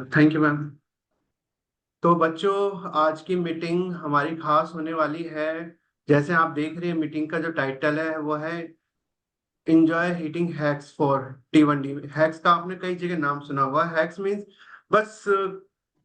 Thank you ma'am. तो बच्चों, आज की मीटिंग हमारी खास होने वाली है। जैसे आप देख रहे हैं, मीटिंग का जो टाइटल है वो है enjoy heating hacks for T1D। Hacks का आपने कई जगह नाम सुना हुआ है। हैक्स मीन्स बस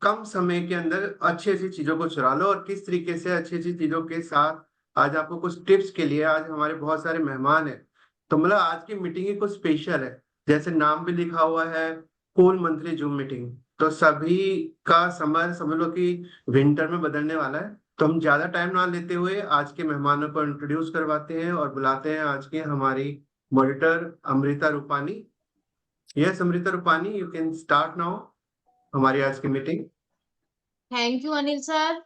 कम समय के अंदर अच्छी अच्छी चीजों को चुरा लो। और किस तरीके से अच्छी अच्छी चीजों के साथ आज आपको कुछ टिप्स के लिए आज हमारे बहुत सारे मेहमान हैं। तो मतलब आज की मीटिंग ही कुछ स्पेशल है। जैसे नाम भी लिखा हुआ है, कूल मंथली जूम मीटिंग। तो सभी का समर समझ लो कि विंटर में बदलने वाला है। तो हम ज्यादा टाइम ना लेते हुए आज के मेहमानों को इंट्रोड्यूस करवाते हैं और बुलाते हैं आज के हमारी monitor Amrita Rupani. Yes Amrita Rupani, you can start now हमारी आज की meeting. Thank you Anil sir.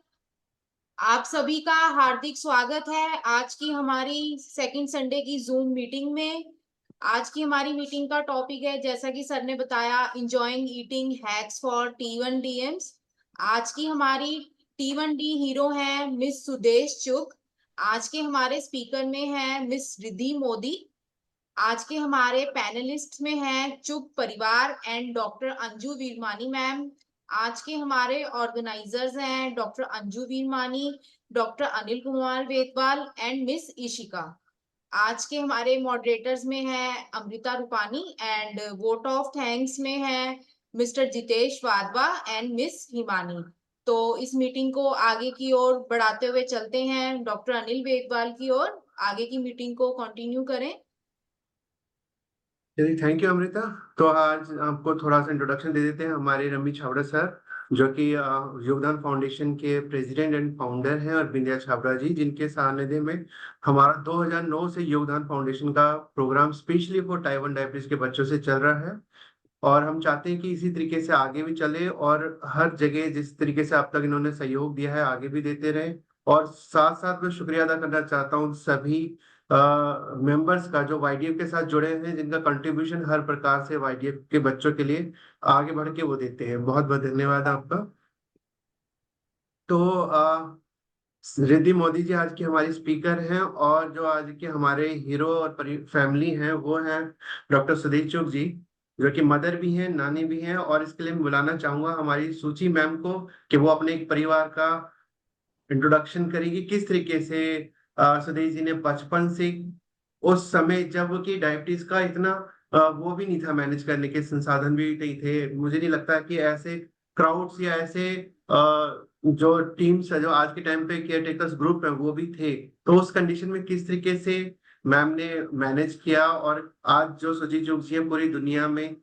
आप सभी का हार्दिक स्वागत है आज की हमारी सेकंड संडे की जूम मीटिंग में। आज की हमारी मीटिंग का टॉपिक है, जैसा कि सर ने बताया, enjoying eating hacks for T1DMs। आज की हमारी T1D हीरो है मिस सुदेश चुग। आज के हमारे स्पीकर में है मिस रिद्धि मोदी। आज के हमारे पैनलिस्ट में हैं चुग परिवार and doctor Anju Veermani ma'am. आज के हमारे ऑर्गेनाइजर्स हैं doctor Anju Veermani, doctor Anil Kumar Vedwal and miss Ishika. आज के हमारे मॉडरेटर्स में है Amrita Rupani and vote of thanks में है mister Jitesh Wadhwa and miss Himani. तो इस मीटिंग को आगे की ओर बढ़ाते हुए चलते हैं डॉक्टर अनिल वेदवाल की ओर। आगे की मीटिंग को कंटिन्यू करें। चलिए, थैंक यू अमृता। तो आज आपको थोड़ा सा इंट्रोडक्शन दे देते हैं। हमारे रमी छाबड़ा सर, जो कि योगदान फाउंडेशन के प्रेसिडेंट एंड फाउंडर हैं, और बिंदिया छाबड़ा जी, जिनके सानिध्य में हमारा 2009 से योगदान फाउंडेशन का program specially for type one diabetes के बच्चों से चल रहा है। और हम चाहते हैं कि इसी तरीके से आगे भी चले, और हर जगह जिस तरीके से अब तक इन्होंने सहयोग दिया है आगे भी देते रहे। और साथ साथ मैं शुक्रिया अदा करना चाहता हूँ सभी मेंबर्स का जो YDF के साथ जुड़े हैं, जिनका कंट्रीब्यूशन हर प्रकार से YDF के बच्चों के लिए आगे बढ़ के वो देते हैं। बहुत बहुत धन्यवाद आपका। तो रिद्धि मोदी जी आज की हमारी स्पीकर हैं, और जो आज के हमारे हीरो और फैमिली हैं वो हैं डॉक्टर सुधीर चुग जी, जो कि मदर भी हैं, नानी भी हैं। और इसके लिए मैं बुलाना चाहूंगा हमारी सूची मैम को कि वो अपने एक परिवार का इंट्रोडक्शन करेगी, किस तरीके से सुधीर जी ने बचपन से, उस समय जब कि डायबिटीज का इतना वो भी नहीं था, मैनेज करने के संसाधन भी नहीं थे। मुझे नहीं लगता कि ऐसे क्राउड्स या ऐसे जो टीम्स है जो आज के टाइम पे केयर टेकर्स ग्रुप है वो भी थे। तो उस कंडीशन में किस तरीके से मैम ने मैनेज किया, और आज जो सुजीत जोग जी है पूरी दुनिया में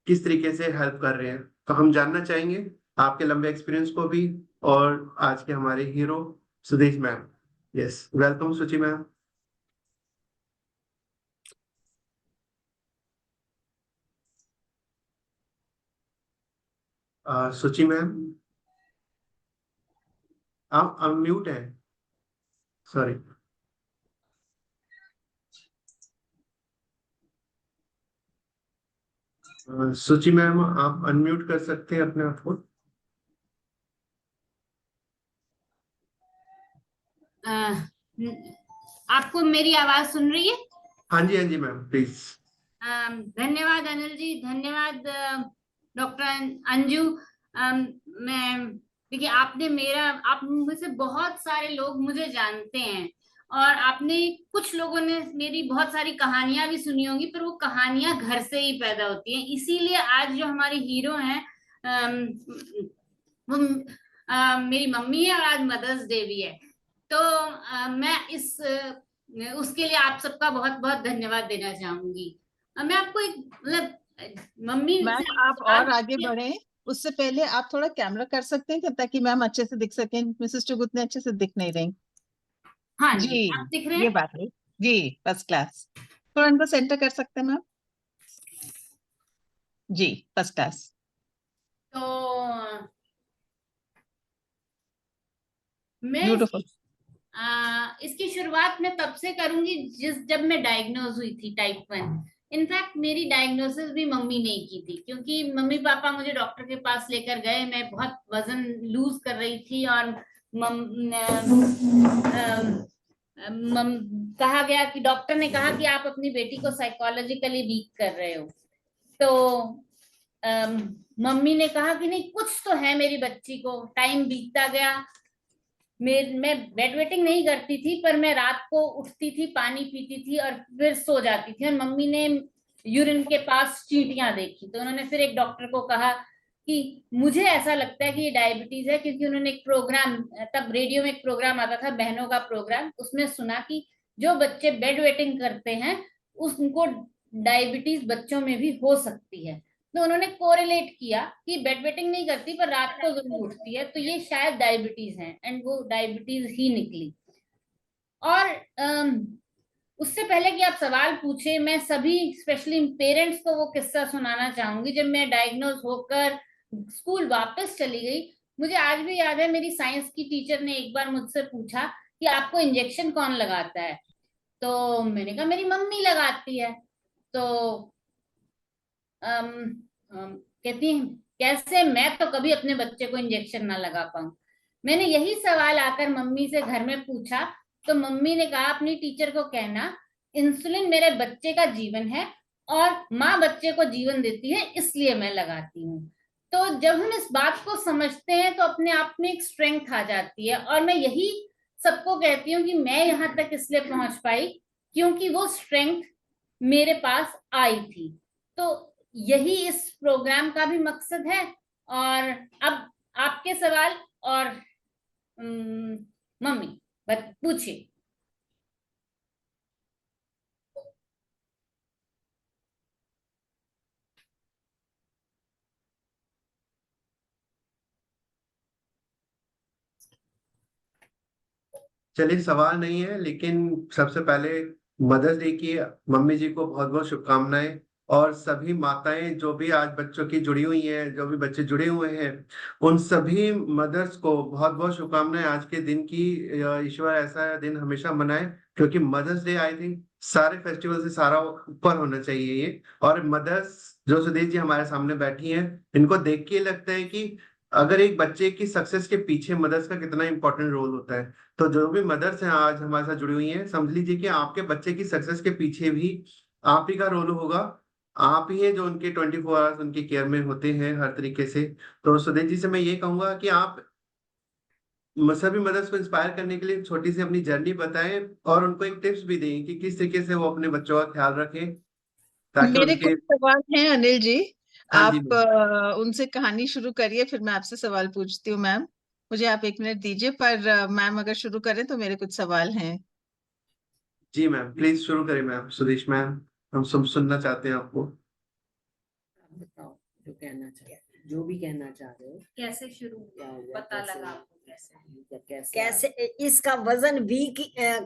किस तरीके से हेल्प कर रहे हैं, तो हम जानना चाहेंगे आपके लंबे एक्सपीरियंस को भी। और आज के हमारे hero Sudesh ma'am. Yes, welcome सुची मैम। सुची मैम, आप अनम्यूट है, सॉरी। सुची मैम, आप अनम्यूट कर सकते हैं अपने आप को। आपको मेरी आवाज सुन रही है? हाँ जी, हाँ जी मैम, प्लीज। धन्यवाद अनिल जी, धन्यवाद डॉक्टर अंजू। मैं देखिए, आप में से बहुत सारे लोग मुझे जानते हैं, और आपने कुछ लोगों ने मेरी बहुत सारी कहानियां भी सुनी होंगी, पर वो कहानियां घर से ही पैदा होती हैं। इसीलिए आज जो हमारे हीरो हैं, अम, वो मेरी मम्मी है, और आज मदर्स डे भी है। तो मैं उसके लिए आप सबका बहुत बहुत धन्यवाद देना चाहूंगी। मैं आपको एक मतलब मम्मी मैम, से आप और आगे बढ़े उससे पहले आप थोड़ा कैमरा कर सकते हैं क्या, ताकि मैम अच्छे से दिख सकें? मिसेस चुग उतने अच्छे से दिख नहीं रही। हाँ जी, जी, आप दिख रहे ये हैं? बात है जी। First class. थोड़ा इनको सेंटर कर सकते हैं मैम? जी, फर्स्ट क्लास। तो मैं ब्यूटीफुल। इसकी शुरुआत मैं तब से करूंगी जब मैं डायग्नोज हुई थी टाइप 1। इनफैक्ट मेरी डायग्नोसिस भी मम्मी ने की थी, क्योंकि मम्मी पापा मुझे डॉक्टर के पास लेकर गए। मैं बहुत वजन लूज कर रही थी, और मम, मम, कहा गया कि डॉक्टर ने कहा कि आप अपनी बेटी को साइकोलॉजिकली वीक कर रहे हो। तो मम्मी ने कहा कि नहीं कुछ तो है मेरी बच्ची को। टाइम बीतता गया, मैं बेड वेटिंग नहीं करती थी, पर मैं रात को उठती थी, पानी पीती थी और फिर सो जाती थी। और मम्मी ने यूरिन के पास चींटियां देखी, तो उन्होंने फिर एक डॉक्टर को कहा कि मुझे ऐसा लगता है कि ये डायबिटीज है, क्योंकि उन्होंने एक प्रोग्राम, तब रेडियो में एक प्रोग्राम आता था, बहनों का प्रोग्राम, उसमें सुना कि जो बच्चे बेड वेटिंग करते हैं उनको डायबिटीज बच्चों में भी हो सकती है। तो उन्होंने कोरिलेट किया कि बेड वेटिंग नहीं करती पर रात को जरूर उठती है, तो ये शायद डायबिटीज है, एंड वो डायबिटीज ही निकली। और उससे पहले कि आप सवाल पूछे, मैं सभी स्पेशली पेरेंट्स को वो किस्सा सुनाना चाहूंगी। जब मैं डायग्नोज होकर स्कूल वापस चली गई, मुझे आज भी याद है, मेरी साइंस की टीचर ने एक बार मुझसे पूछा कि आपको इंजेक्शन कौन लगाता है, तो मैंने कहा मेरी मम्मी लगाती है। तो कहती हैं कैसे, मैं तो कभी अपने बच्चे को इंजेक्शन ना लगा पाऊं। मैंने यही सवाल आकर मम्मी से घर में पूछा, तो मम्मी ने कहा अपनी टीचर को कहना इंसुलिन मेरे बच्चे का जीवन है और माँ बच्चे को जीवन देती है, इसलिए मैं लगाती हूँ। तो जब हम इस बात को समझते हैं तो अपने आप में एक स्ट्रेंथ आ जाती है। और मैं यही सबको कहती हूँ कि मैं यहाँ तक इसलिए पहुंच पाई क्योंकि वो स्ट्रेंथ मेरे पास आई थी। तो यही इस प्रोग्राम का भी मकसद है। और अब आपके सवाल, और मम्मी पूछिए। चलिए, सवाल नहीं है, लेकिन सबसे पहले मदर्स डे की मम्मी जी को बहुत बहुत शुभकामनाएं। और सभी माताएं जो भी आज बच्चों की जुड़ी हुई हैं, जो भी बच्चे जुड़े हुए हैं, उन सभी मदर्स को बहुत बहुत शुभकामनाएं आज के दिन की। ईश्वर ऐसा दिन हमेशा मनाए, क्योंकि मदर्स डे आई थिंक सारे फेस्टिवल से सारा ऊपर होना चाहिए ये। और मदर्स जो सुदेश जी हमारे सामने बैठी हैं, इनको देख के लगता है कि अगर एक बच्चे की सक्सेस के पीछे मदर्स का कितना इंपॉर्टेंट रोल होता है। तो जो भी मदर्स हैं आज हमारे साथ जुड़ी हुई हैं, समझ लीजिए कि आपके बच्चे की सक्सेस के पीछे भी आप ही का रोल होगा। आप ही है जो उनके 24 आवर्स उनकी केयर में होते हैं हर तरीके से। तो सुदेश जी से मैं ये कहूंगा कि आप सभी मदर्स को इंस्पायर करने के लिए छोटी सी अपनी जर्नी बताएं, और उनको एक टिप्स भी दें कि किस तरीके से वो अपने बच्चों का ख्याल रखें, ताकि मेरे उनके। कुछ सवाल हैं अनिल जी। हाँ जी आप मैम। उनसे कहानी शुरू करिए, फिर मैं आपसे सवाल पूछती हूँ मैम। मुझे आप 1 मिनट दीजिए, पर मैम अगर शुरू करें तो मेरे कुछ सवाल हैं। जी मैम, प्लीज शुरू करें मैम, सुदेश मैम, हम सब सुनना चाहते हैं आपको। आप बताओ जो कहना चाह, जो भी कहना चाह रहे हो। कैसे शुरू क्या हो गया, पता कैसे- लगा आपको कैसे? कैसे कैसे इसका वजन वीक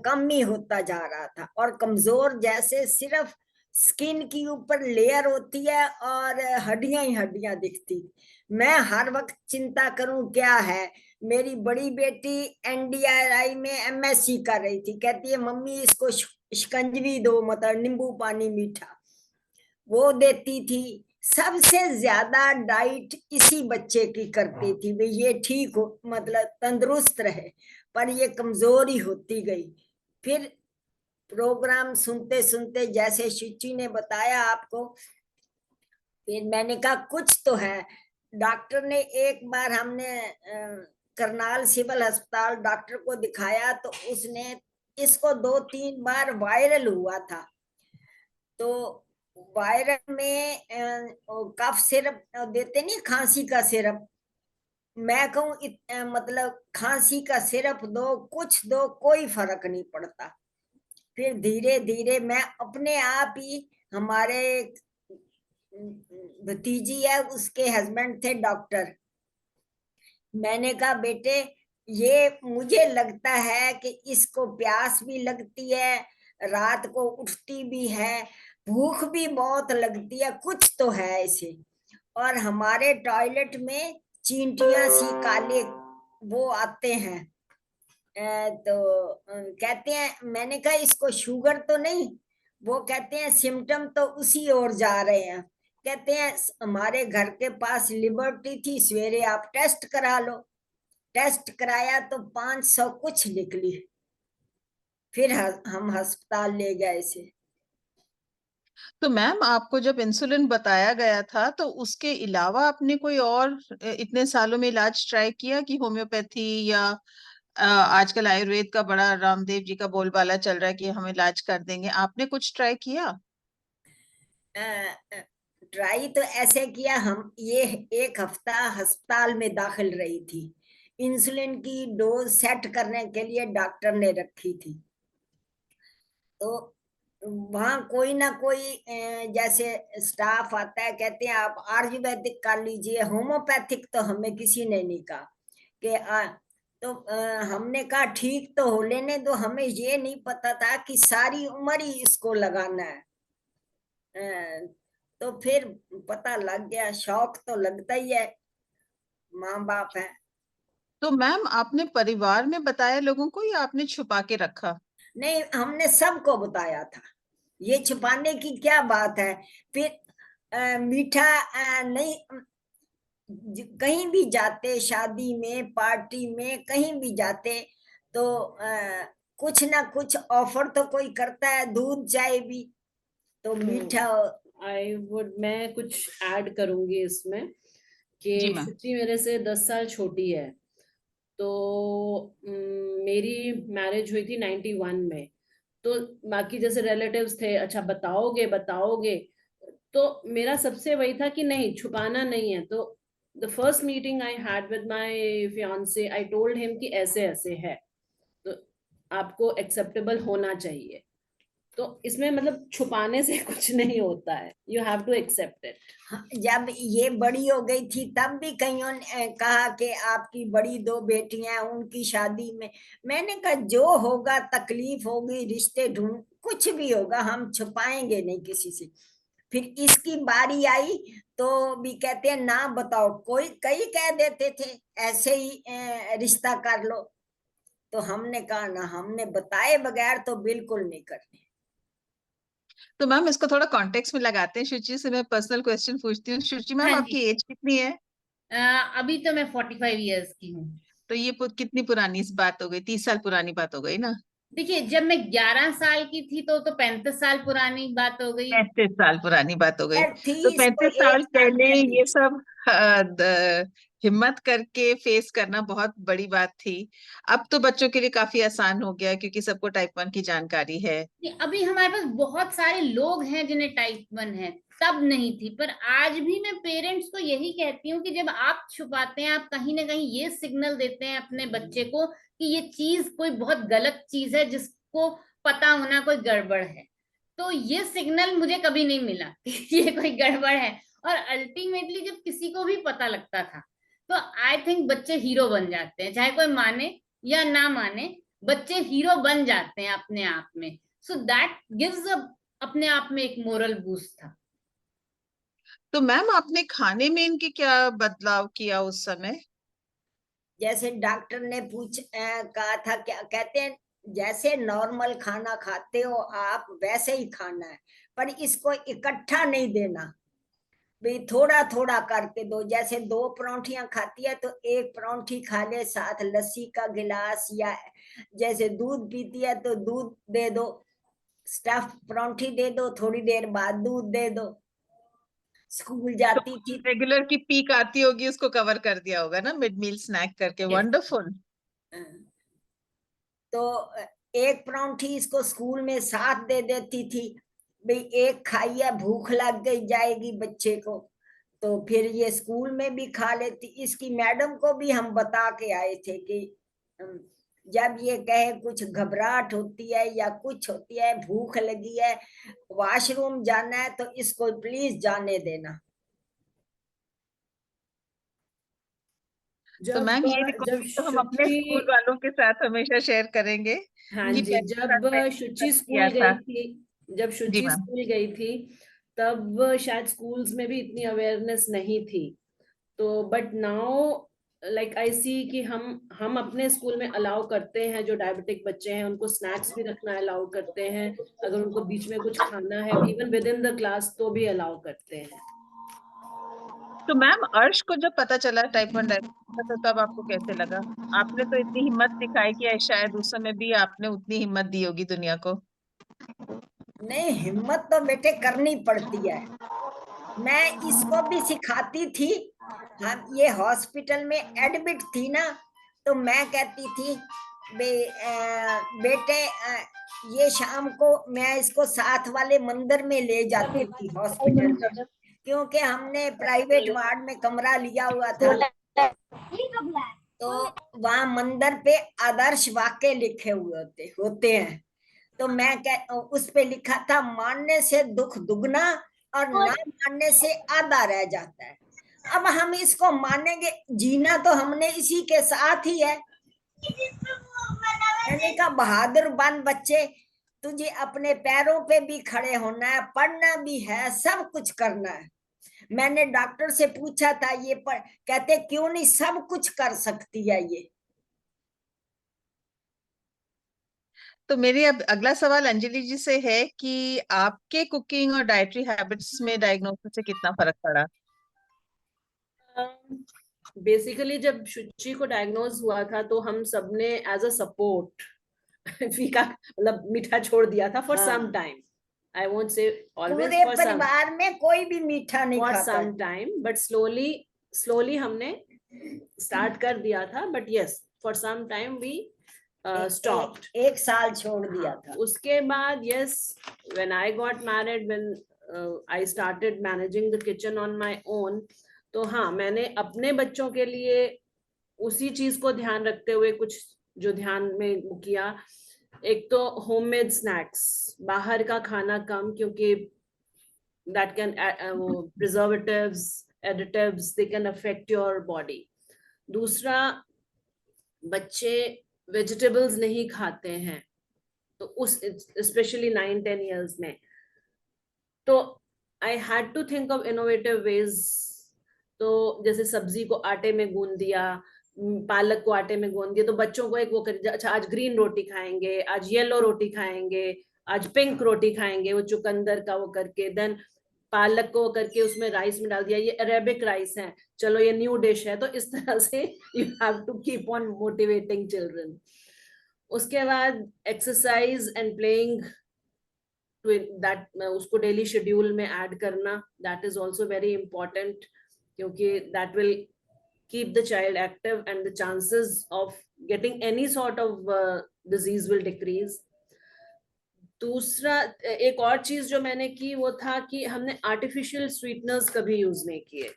कम ही होता जा रहा था, और कमजोर, जैसे सिर्फ स्किन की ऊपर लेयर होती है और हड्डियां ही हड्डियां दिखती। मैं हर वक्त चिंता करूं क्या है। मेरी बड़ी बेटी NDRI में MSc कर रही थी, कहती है मम्मी इसको शिकंजवी दो, मतलब नींबू पानी मीठा, वो देती थी। सबसे ज्यादा डाइट इसी बच्चे की करती थी, भाई ये ठीक हो, मतलब तंदुरुस्त रहे, पर ये कमजोर ही होती गई। फिर प्रोग्राम सुनते सुनते, जैसे शुचि ने बताया आपको, फिर मैंने कहा कुछ तो है। डॉक्टर ने एक बार, हमने करनाल सिविल अस्पताल डॉक्टर को दिखाया, तो उसने इसको 2-3 बार वायरल हुआ था। तो वायरल में कफ सिरप देते नहीं, खांसी का सिरप। मैं कहूँ मतलब खांसी का सिरप दो, कुछ दो, कोई फर्क नहीं पड़ता। फिर धीरे धीरे मैं अपने आप ही, हमारे भतीजी है, उसके हस्बैंड थे डॉक्टर, मैंने कहा बेटे ये मुझे लगता है कि इसको प्यास भी लगती है, रात को उठती भी है, भूख भी बहुत लगती है, कुछ तो है इसे। और हमारे टॉयलेट में चींटियां सी काले वो आते हैं। तो कहते हैं, मैंने कहा इसको शुगर तो नहीं? वो कहते हैं सिम्टम तो उसी ओर जा रहे हैं। कहते हैं हमारे घर के पास लिबर्टी थी, सवेरे आप टेस्ट करा लो। टेस्ट कराया तो 500 कुछ निकली। फिर हम अस्पताल ले गए इसे। तो मैम आपको जब इंसुलिन बताया गया था तो उसके अलावा आपने कोई और इतने सालों में इलाज ट्राई किया कि होम्योपैथी या आजकल आयुर्वेद का बड़ा रामदेव जी का बोलबाला चल रहा है कि हम इलाज कर देंगे, आपने कुछ ट्राई किया? ट्राई तो ऐसे किया, हम ये 1 हफ्ता अस्पताल में दाखिल रही थी, इंसुलिन की डोज सेट करने के लिए डॉक्टर ने रखी थी। तो वहां कोई ना कोई जैसे स्टाफ आता है, कहते हैं आप आयुर्वेदिक कर लीजिए, होम्योपैथिक तो हमें किसी ने नहीं कहा कि तो हमने कहा ठीक तो हो लेने दो, हमें ये नहीं पता था कि सारी उम्र ही इसको लगाना है। तो फिर पता लग गया, शौक तो लगता ही है, माँ बाप है। तो मैम आपने परिवार में बताया लोगों को या आपने छुपा के रखा? नहीं, हमने सबको बताया था, ये छुपाने की क्या बात है। फिर मीठा नहीं, कहीं भी जाते, शादी में, पार्टी में, कहीं भी जाते तो कुछ ना कुछ ऑफर तो कोई करता है, दूध चाय भी, तो मीठा। मैं कुछ ऐड करूंगी इसमें जी कि मैम। शुचि मेरे से 10 साल छोटी है। तो मेरी मैरिज हुई थी 91 में। तो बाकी जैसे रिलेटिव्स थे, अच्छा बताओगे बताओगे, तो मेरा सबसे वही था कि नहीं, छुपाना नहीं है। तो the first meeting I had with my fiance, I told him कि ऐसे ऐसे है, तो आपको एक्सेप्टेबल होना चाहिए। तो इसमें मतलब छुपाने से कुछ नहीं होता है, you have to accept it. जब ये बड़ी हो गई थी तब भी कईयों ने कहा कि आपकी बड़ी 2 बेटियां, उनकी शादी में, मैंने कहा जो होगा, तकलीफ होगी, रिश्ते ढूंढ, कुछ भी होगा, हम छुपाएंगे नहीं किसी से। फिर इसकी बारी आई तो भी कहते हैं ना बताओ, कोई कई कह देते थे ऐसे ही रिश्ता कर लो। तो हमने कहा ना, हमने बताए बगैर तो बिल्कुल नहीं करने। तो मैम इसको थोड़ा कॉन्टेक्स्ट में लगाते हैं, शुचि से मैं पर्सनल क्वेश्चन पूछती हूँ। शुचि मैम हाँ आपकी जी। एज कितनी है? अभी तो मैं 45 ईयर्स की हूँ। तो ये कितनी पुरानी इस बात हो गई? 30 साल पुरानी बात हो गई ना? देखिए, जब मैं 11 साल की थी तो 35 साल पुरानी बात हो गई। 35 साल पुरानी बात हो गई। थी तो इसको 35 साल 1 साल पहले पहले। ये सब हिम्मत करके फेस करना बहुत बड़ी बात थी। अब तो बच्चों के लिए काफी आसान हो गया है, क्योंकि सबको टाइप 1 की जानकारी है। अभी हमारे पास बहुत सारे लोग हैं जिन्हें टाइप 1 है, तब नहीं थी। पर आज भी मैं पेरेंट्स को यही कहती हूँ कि जब आप छुपाते हैं, आप कहीं ना कहीं ये सिग्नल देते हैं अपने बच्चे को कि ये चीज कोई बहुत गलत चीज है, जिसको पता होना कोई गड़बड़ है। तो ये सिग्नल मुझे कभी नहीं मिला कि ये कोई गड़बड़ है। और अल्टीमेटली जब किसी को भी पता लगता था, तो आई थिंक बच्चे हीरो बन जाते हैं, चाहे कोई माने या ना माने, बच्चे हीरो बन जाते हैं अपने आप में। सो दैट गिव्स अपने आप में एक मोरल बूस्ट था। तो मैम आपने खाने में इनके क्या बदलाव किया उस समय? जैसे डॉक्टर ने कहा था, क्या कहते हैं, जैसे नॉर्मल खाना खाते हो आप वैसे ही खाना है, पर इसको इकट्ठा नहीं देना, भाई थोड़ा थोड़ा करके दो। जैसे 2 परौंठियां खाती है तो 1 परौंठी खा ले, साथ लस्सी का गिलास, या जैसे दूध पीती है तो दूध दे दो, स्टफ परौंठी दे दो, थोड़ी देर बाद दूध दे दो। स्कूल तो जाती थी रेगुलर की पीक आती होगी, उसको कवर कर दिया होगा ना मिड मील स्नैक करके। Yes. वंडरफुल। तो 1 परौंठी इसको स्कूल में साथ दे देती थी, भाई 1 खाइए, भूख लग गई जाएगी बच्चे को, तो फिर ये स्कूल में भी खा लेती। इसकी मैडम को भी हम बता के आए थे कि जब ये कहे कुछ घबराहट होती है या कुछ होती है, भूख लगी है, वॉशरूम जाना है, तो इसको प्लीज जाने देना। तो जब मैम ये जब रिकॉर्डिंग तो हम अपने शुचि, स्कूल वालों के साथ हमेशा शेयर करेंगे हाँ कि जी, 35 साल जब पहले शुचि सब स्कूल किया था। गई थी, जब जी शुचि मैम। स्कूल गई थी, तब शायद स्कूल्स में भी इतनी अवेयरनेस नहीं थी। तो बट नाउ लाइक आई सी कि हम अपने स्कूल में अलाउ करते हैं, जो डायबिटिक बच्चे हैं उनको स्नैक्स भी रखना अलाउ करते हैं, अगर उनको बीच में कुछ खाना है even with in the class तो भी अलाउ करते हैं। तो मैम अर्श को जब पता चला टाइप 1 डायबिटीज का, तो तब आपको कैसे लगा? आपने तो इतनी हिम्मत दिखाई कि शायद उस समय भी आपने उतनी हिम्मत दी होगी दुनिया को। नहीं, हिम्मत तो बेटे करनी पड़ती है। मैं इसको भी सिखाती थी। हम ये हॉस्पिटल में एडमिट थी ना, तो मैं कहती थी बेटे ये शाम को मैं इसको साथ वाले मंदिर में ले जाती थी हॉस्पिटल में, क्योंकि हमने प्राइवेट वार्ड में कमरा लिया हुआ था। तो वहां मंदिर पे आदर्श वाक्य लिखे हुए होते हैं। तो मैं उस पे लिखा था, मानने से दुख दुगना और ना मानने से आधा रह जाता है। अब हम इसको मानेंगे, जीना तो हमने इसी के साथ ही है। मैंने कहा बहादुर बन बच्चे, तुझे अपने पैरों पे भी खड़े होना है, पढ़ना भी है, सब कुछ करना है। मैंने डॉक्टर से पूछा था ये कहते क्यों नहीं, सब कुछ कर सकती है ये। तो मेरी अब अगला सवाल अंजलि जी से है कि आपके कुकिंग और डाइटरी हैबिट्स में डायग्नोसिस से कितना फर्क पड़ा? बेसिकली जब शुचि को डायग्नोज हुआ था तो हम सबने एज अ सपोर्ट फीका मतलब मीठा छोड़ दिया था for some time. I won't say always, पूरे फॉर परिवार में कोई भी मीठा नहीं खाता सम टाइम, बट स्लोली हमने स्टार्ट कर दिया था। But yes, for some time we stopped. एक साल छोड़ दिया था। उसके बाद yes, when I got married, when I started managing the kitchen on my own, तो हाँ, मैंने अपने बच्चों के लिए उसी चीज को ध्यान रखते हुए कुछ जो ध्यान में किया। एक तो होममेड स्नैक्स, बाहर का खाना कम, क्योंकि that can preservatives, additives, they can affect your body. दूसरा, बच्चे वेजिटेबल्स नहीं खाते हैं, तो उस स्पेशली 9-10 years में, तो I had to think of innovative ways. तो जैसे सब्जी को आटे में गूंद दिया, पालक को आटे में गूंद दिया, तो बच्चों को एक वो कर, अच्छा आज ग्रीन रोटी खाएंगे, आज येलो रोटी खाएंगे, आज पिंक रोटी खाएंगे, वो चुकंदर का वो करके, देन पालक को करके उसमें राइस में डाल दिया, ये अरेबिक राइस है, चलो ये न्यू डिश है। तो इस तरह से you have to keep on motivating children. उसके बाद एक्सरसाइज एंड प्लेइंग, दैट उसको डेली शेड्यूल में ऐड करना, that is also very important, क्योंकि that will keep the child active and the chances of getting any sort of disease will decrease. दूसरा, एक और चीज जो मैंने की वो था कि हमने आर्टिफिशियल स्वीटनर्स कभी यूज नहीं किए।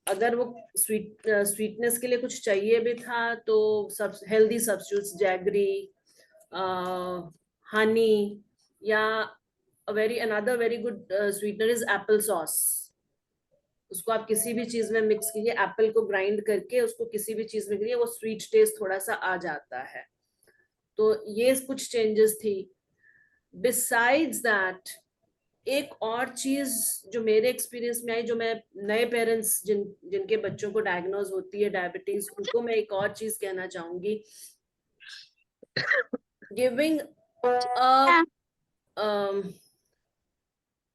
अगर वो स्वीटनेस के लिए कुछ चाहिए भी था तो सब हेल्दी सब्स्टिट्यूट्स, जैगरी, हनी, या another very good sweetener is Apple sauce. उसको आप किसी भी चीज में मिक्स कीजिए, एप्पल को ग्राइंड करके उसको किसी भी चीज में करिए, वो स्वीट टेस्ट थोड़ा सा आ जाता है। तो ये कुछ चेंजेस थी। बिसाइड्स दैट, एक और चीज जो मेरे एक्सपीरियंस में आई, जो मैं नए पेरेंट्स जिनके बच्चों को डायग्नोज होती है डायबिटीज, उनको मैं एक और चीज कहना चाहूंगी, giving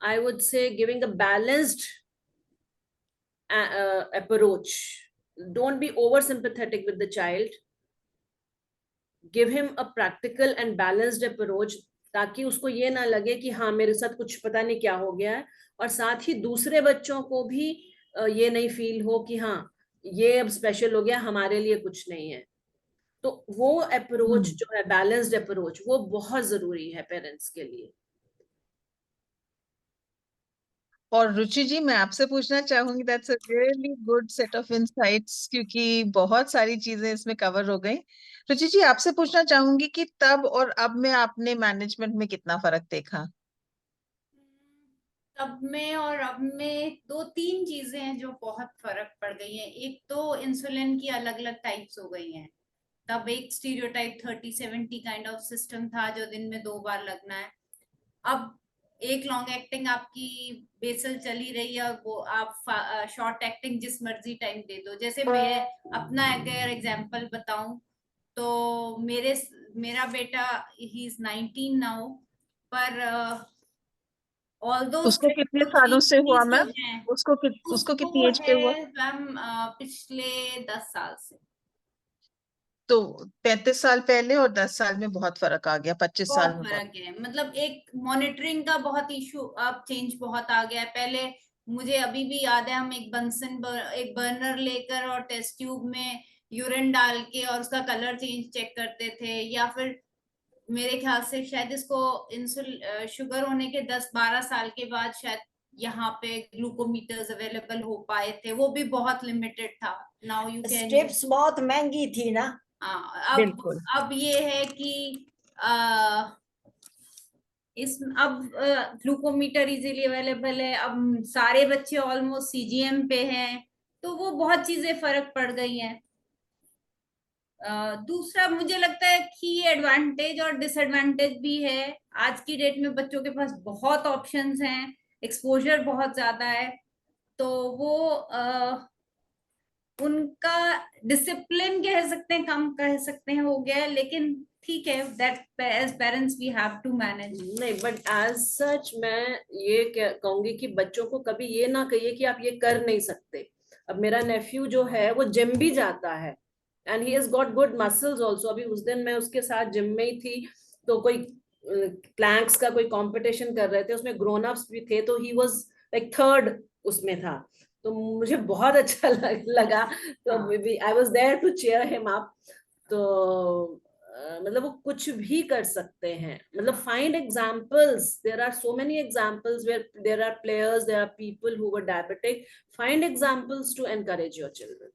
I would say giving a balanced approach. Don't be over sympathetic with the child. Give him a practical and balanced approach, ताकि उसको ये ना लगे कि हाँ मेरे साथ कुछ पता नहीं क्या हो गया है, और साथ ही दूसरे बच्चों को भी ये नहीं फील हो कि हाँ ये अब स्पेशल हो गया, हमारे लिए कुछ नहीं है। तो वो अप्रोच जो है, बैलेंस्ड अप्रोच, वो बहुत जरूरी है पेरेंट्स के लिए। और रुचि जी, मैं आपसे पूछना चाहूंगी, that's a really good set of insights, क्योंकि बहुत सारी चीजें इसमें कवर हो गई। रुचि जी, आपसे पूछना चाहूंगी कि तब और अब में आपने मैनेजमेंट में कितना फर्क देखा? तब में और अब में 2-3 चीजें हैं जो बहुत फर्क पड़ गई हैं। एक तो इंसुलिन की अलग अलग टाइप्स हो गई हैं। तब एक स्टीरियोटाइप 30-70 काइंड ऑफ सिस्टम था, जो दिन में 2 बार लगना है। अब एक लॉन्ग एक्टिंग आपकी बेसल चली रही है, वो आप शॉर्ट एक्टिंग जिस मर्जी टाइम दे दो। जैसे मैं अपना अगर एग्जांपल बताऊं तो मेरा बेटा ही इज 19 नाउ, पर ऑल्दो उसको कितने सालों से हुआ मैम? उसको उसको कितनी एज पे हुआ? है मैम पिछले 10 साल से। तो 35 साल पहले और 10 साल में बहुत फर्क आ गया, 25 साल बहुत में फर्क है, मतलब एक मॉनिटरिंग का बहुत इशू, अब चेंज बहुत आ गया है। पहले मुझे अभी भी याद है, हम एक बर्नर लेकर और टेस्ट ट्यूब में यूरिन डाल के और उसका कलर चेंज चेक करते थे, या फिर मेरे ख्याल से शायद इसको शुगर होने के 10-12 साल के बाद शायद यहाँ पे ग्लूकोमीटर्स अवेलेबल हो पाए थे, वो भी बहुत लिमिटेड था। नाउ यू कैन स्ट्रिप्स बहुत महंगी थी ना। बिल्कुल। अब ये है कि आ, इस अब ग्लूकोमीटर इजीली अवेलेबल है, अब सारे बच्चे ऑलमोस्ट सीजीएम पे हैं, तो वो बहुत चीजें फर्क पड़ गई हैं। दूसरा मुझे लगता है कि एडवांटेज और डिसएडवांटेज भी है। आज की डेट में बच्चों के पास बहुत ऑप्शंस हैं, एक्सपोजर बहुत ज्यादा है, तो वो उनका डिसिप्लिन कह सकते हैं, कम कह सकते हैं, हो गया है, लेकिन ठीक है, that as parents we have to manage. नहीं, बट एज सच मैं ये कहूंगी कि बच्चों को कभी ये ना कहिए कि आप ये कर नहीं सकते। अब मेरा नेफ्यू जो है वो जिम भी जाता है and he has got good muscles also. अभी उस दिन मैं उसके साथ जिम में ही थी, तो कोई प्लैंक्स का कोई कंपटीशन कर रहे थे, उसमें ग्रोन अप्स भी थे, तो ही वाज लाइक थर्ड उसमें था, तो मुझे बहुत अच्छा लगा। तो I was there to cheer him up. तो मतलब वो कुछ भी कर सकते हैं, मतलब find examples, there are so many examples where there are players, there are people who were diabetic, find examples to encourage your children.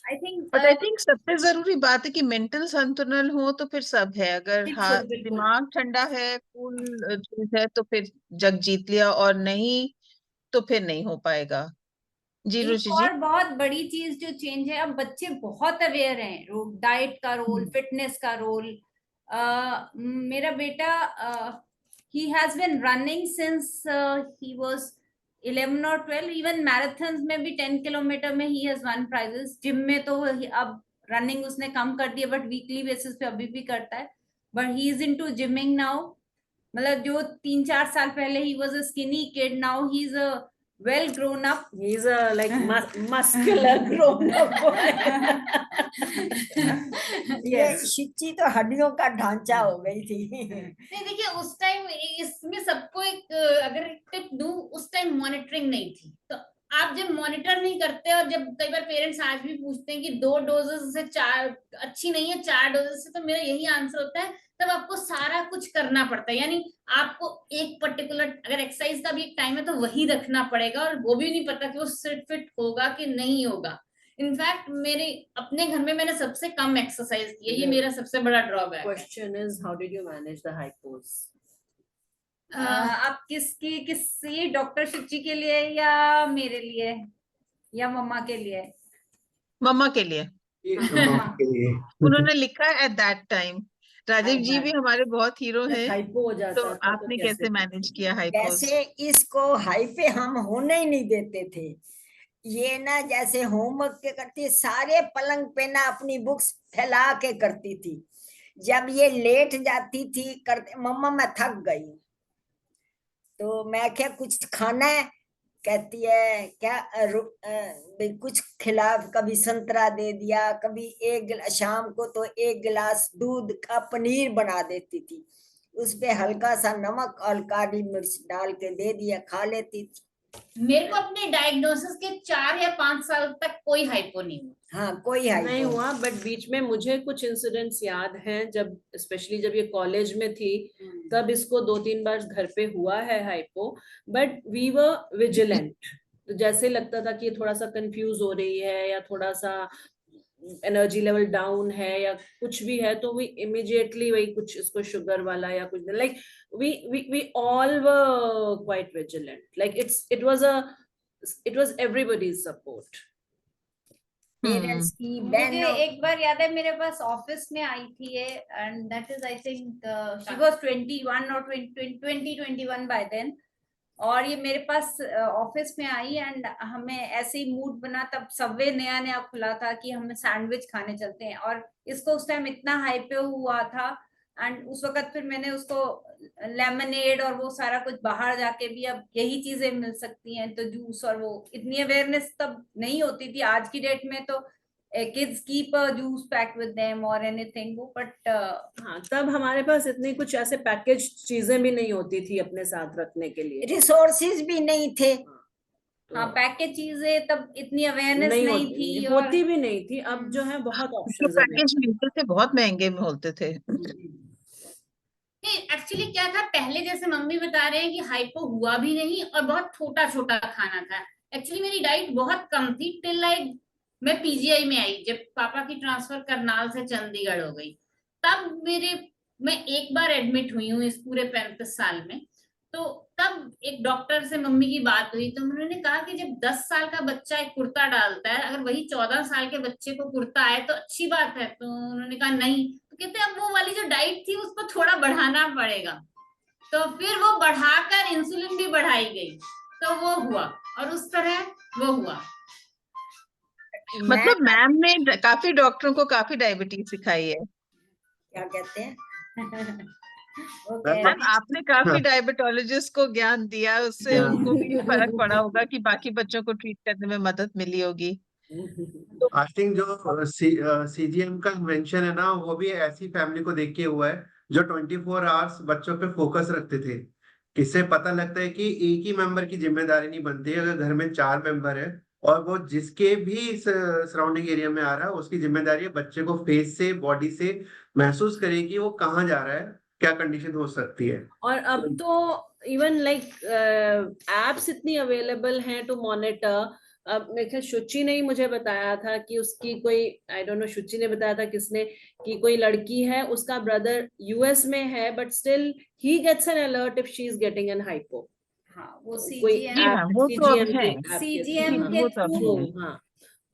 I think but I think सबसे जरूरी बात है कि मेंटल संतुलन हो तो फिर सब है। अगर हाँ बिल्कुल बिल्कुल। दिमाग ठंडा है, कूल चीज है, तो फिर जग जीत लिया, और नहीं तो फिर नहीं हो पाएगा। जी एक रुचि जी। और बहुत बड़ी चीज जो चेंज है, अब बच्चे बहुत अवेयर हैं, डाइट का रोल, फिटनेस का रोल। मेरा बेटा he has been running since he was 11 और 12, इवन मैराथन्स में भी 10 किलोमीटर में he has won prizes. Gym में तो अब रनिंग उसने कम कर दिया, बट वीकली बेसिस पे अभी भी करता है, but he is into gymming now. मतलब जो 3-4 साल पहले he was a skinny kid, now he is a well grown up. He's a like muscular grown up boy. ये शिची तो हड्डियों का ढांचा हो गई थी। नहीं देखिए, उस टाइम इसमें सबको एक अगर टिप दूं, उस टाइम मॉनिटरिंग नहीं थी, तो आप जब मॉनिटर नहीं करते, और जब कई बार पेरेंट्स आज भी पूछते हैं कि 2 डोजेस से 4 अच्छी नहीं है, 4 डोजेस से, तो मेरा यही आंसर होता है, तब आपको सारा कुछ करना पड़ता है। यानी आपको एक पर्टिकुलर, अगर एक्सरसाइज का भी एक टाइम है तो वही रखना पड़ेगा, और वो भी नहीं पता कि वो फिट होगा कि नहीं होगा। इनफैक्ट मेरे अपने घर में मैंने सबसे कम एक्सरसाइज की है, ये मेरा सबसे बड़ा ड्रॉबैक है। Question is, how did you manage the hypos? आप किसकी डॉक्टर शिची के लिए या मेरे लिए या मम्मा के लिए? मम्मा के लिए। मम्मा के लिए। उन्होंने लिखा एट दैट टाइम। राजीव जी भी हमारे बहुत हीरो हैं, हाइपो हो तो जाता था आपने कैसे मैनेज किया हाइपोस? जैसे इसको हाई पे हम होने ही नहीं देते थे। ये ना जैसे होमवर्क के करती, सारे पलंग पे ना अपनी बुक्स फैला के करती थी। जब ये लेट जाती थी करते, मम्मा मैं थक गई, तो मैं क्या कुछ खाना है, कहती है क्या कुछ खिला, कभी संतरा दे दिया, कभी शाम को तो 1 गिलास दूध का पनीर बना देती थी, उस पे हल्का सा नमक और काली मिर्च डाल के दे दिया, खा लेती थी। मेरे को अपने डायग्नोसिस के 4 या 5 साल तक कोई हाइपो नहीं हुआ। हाँ कोई हाइपो नहीं हुआ, बट बीच में मुझे कुछ इंसिडेंट्स याद हैं, जब स्पेशली जब ये कॉलेज में थी, तब इसको 2-3 बार घर पे हुआ है hypo, but we were vigilant. तो जैसे लगता था कि ये थोड़ा सा कंफ्यूज हो रही है या थोड़ा सा एनर्जी लेवल डाउन है या कुछ भी है, तो वी इमीडिएटली वही कुछ इसको शुगर वाला या कुछ, like we all were quite vigilant, like it was everybody's support. Parents की मुझे बहनों, एक बार याद है, मेरे पास ऑफिस में आई थी ये, and that is I think she was 21 और 21 बाय देन, और ये मेरे पास ऑफिस में आई, एंड हमें ऐसे ही मूड बना, तब सबवे नया नया खुला था कि हम सैंडविच खाने चलते हैं, और इसको उस टाइम इतना हाइप हुआ था, एंड उस वक्त फिर मैंने उसको लेमनेड और वो सारा कुछ, बाहर जाके भी अब यही चीजें मिल सकती हैं, तो जूस और वो, इतनी अवेयरनेस तब नहीं होती थी। आज की डेट में तो kids keep a juice pack with them or anything, but हाँ, तब हमारे पास इतनी कुछ ऐसे पैकेज चीजें भी नहीं होती थी अपने साथ रखने के लिए, रिसोर्सेज भी नहीं थे। हाँ, पैकेज चीजें तब इतनी अवेयरनेस नहीं थी, होती भी नहीं थी। अब जो है बहुत जो ऑप्शंस हैं। पैकेज मिलते थे बहुत महंगे में होते थे। एक्चुअली क्या था, पहले जैसे मम्मी बता रहे हैं कि हाइपो हुआ भी नहीं और बहुत छोटा छोटा खाना था। एक्चुअली मेरी डाइट बहुत कम थी टिल लाइक मैं पीजीआई में आई, जब पापा की ट्रांसफर करनाल से चंडीगढ़ हो गई, तब मैं एक बार एडमिट हुई हूँ इस पूरे 35 साल में। तो तब एक डॉक्टर से मम्मी की बात हुई, तो उन्होंने कहा कि जब 10 साल का बच्चा एक कुर्ता डालता है, अगर वही 14 साल के बच्चे को कुर्ता आए तो अच्छी बात है। तो उन्होंने कहा नहीं, तो कहते अब वो वाली जो डाइट थी उसको थोड़ा बढ़ाना पड़ेगा। तो फिर वो बढ़ाकर इंसुलिन भी बढ़ाई गई, तो वो हुआ और उस तरह वो हुआ। मतलब मैम ने काफी डॉक्टरों को काफी डायबिटीज सिखाई है। क्या कहते हैं? वो मैम, कह मैम आपने काफी डायबिटोलॉजिस्ट को ज्ञान दिया, उससे उनको भी फर्क पड़ा होगा कि बाकी बच्चों को ट्रीट करने में मदद मिली होगी। आई थिंक जो सीजीएम का इन्वेंशन है ना, वो भी ऐसी फैमिली को देख के हुआ है जो 24 आवर्स बच्चों पे फोकस रखते थे। इससे पता लगता है कि एक ही मेंबर की जिम्मेदारी नहीं बनती है। अगर घर में 4 मेंबर है और वो जिसके भी सराउंडिंग एरिया में आ रहा है, उसकी जिम्मेदारी है बच्चे को फेस से, बॉडी से महसूस करे कि वो कहाँ जा रहा है, क्या कंडीशन हो सकती है। और अब तो इवन लाइक एप्स इतनी अवेलेबल हैं टू मॉनिटर। अब मेरे ख्याल शुचि ने ही मुझे बताया था कि उसकी कोई, आई डोंट नो शुचि ने बताया था किसने, कि कोई लड़की है, उसका ब्रदर यूएस में है, but still he gets an alert if she is getting an hypo. हाँ, वो कोई सीजीएम जी मैम, वो तो अब है। CGM हाँ, के वो तो अब थ्रू। है। हाँ,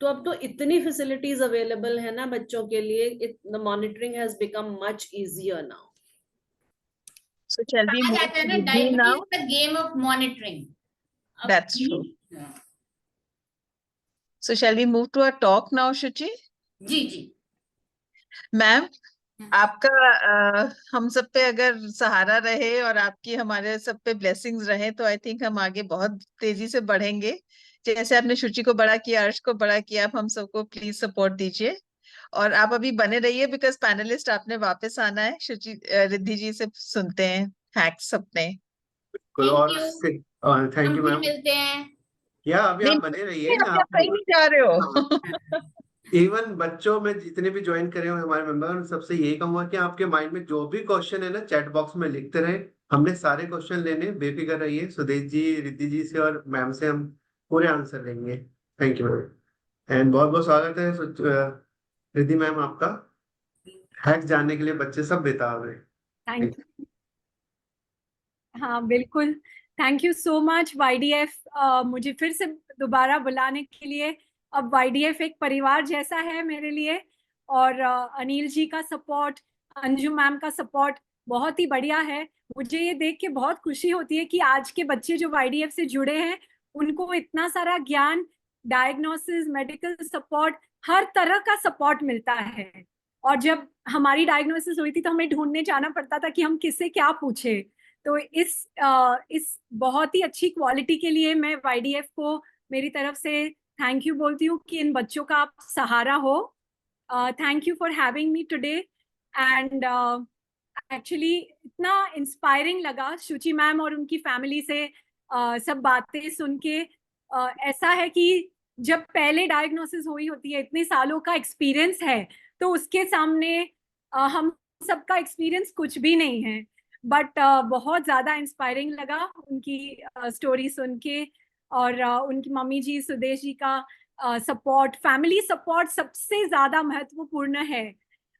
तो अब तो इतनी फैसिलिटीज अवेलेबल है ना बच्चों के लिए, the monitoring has become much easier now. So shall we कहा move जाता है to ना, Riddhi now? Diabetes the game of monitoring. That's true. So shall we move to our talk now, Shuchi? जी जी। मैम आपका हम सब पे अगर सहारा रहे और आपकी हमारे सब पे ब्लेसिंग्स रहे तो आई थिंक हम आगे बहुत तेजी से बढ़ेंगे। जैसे आपने शुचि को बड़ा किया, अर्श को बड़ा किया, आप हम सबको प्लीज सपोर्ट दीजिए। और आप अभी बने रहिए बिकॉज पैनलिस्ट आपने वापस आना है। शुचि रिद्धि जी से सुनते हैं हैक्स अपने। और हम थैंक यू फिर मैम। मिलते हैं। या अभी नहीं आप बने रहिए। नहीं, आप कहीं नहीं जा रहे हो। इवन बच्चों में जितने भी ज्वाइन करे हुए हमारे मेंबर, सबसे यही कहूंगा कि आपके माइंड में जो भी क्वेश्चन है ना, चैट बॉक्स में लिखते रहे। हमने सारे क्वेश्चन लेने, बेफिक्र रहिए। सुदेश जी, रिद्धि जी से और मैम से हम पूरे आंसर लेंगे। Thank you ma'am. एंड बहुत बहुत स्वागत है रिद्धि मैम आपका। हैक्स जानने के लिए बच्चे सब बेताब है। Thank you. हाँ बिल्कुल, thank you so much YDF मुझे फिर से दोबारा बुलाने के लिए। अब YDF एक परिवार जैसा है मेरे लिए, और अनिल जी का सपोर्ट, अंजू मैम का सपोर्ट बहुत ही बढ़िया है। मुझे ये देख के बहुत खुशी होती है कि आज के बच्चे जो YDF से जुड़े हैं उनको इतना सारा ज्ञान, डायग्नोसिस, मेडिकल सपोर्ट, हर तरह का सपोर्ट मिलता है। और जब हमारी डायग्नोसिस हुई थी तो हमें ढूंढने जाना पड़ता था कि हम किससे क्या पूछे। तो इस बहुत ही अच्छी क्वालिटी के लिए मैं YDF को मेरी तरफ से थैंक यू बोलती हूँ कि इन बच्चों का आप सहारा हो। Thank you for having me today. And actually इतना इंस्पायरिंग लगा शुचि मैम और उनकी फैमिली से सब बातें सुन के। ऐसा है कि जब पहले डायग्नोसिस हुई होती है, इतने सालों का एक्सपीरियंस है, तो उसके सामने हम सबका एक्सपीरियंस कुछ भी नहीं है। बट बहुत ज्यादा इंस्पायरिंग लगा उनकी स्टोरी सुन के। और उनकी मम्मी जी, सुदेश जी का सपोर्ट, फैमिली सपोर्ट सबसे ज्यादा महत्वपूर्ण है।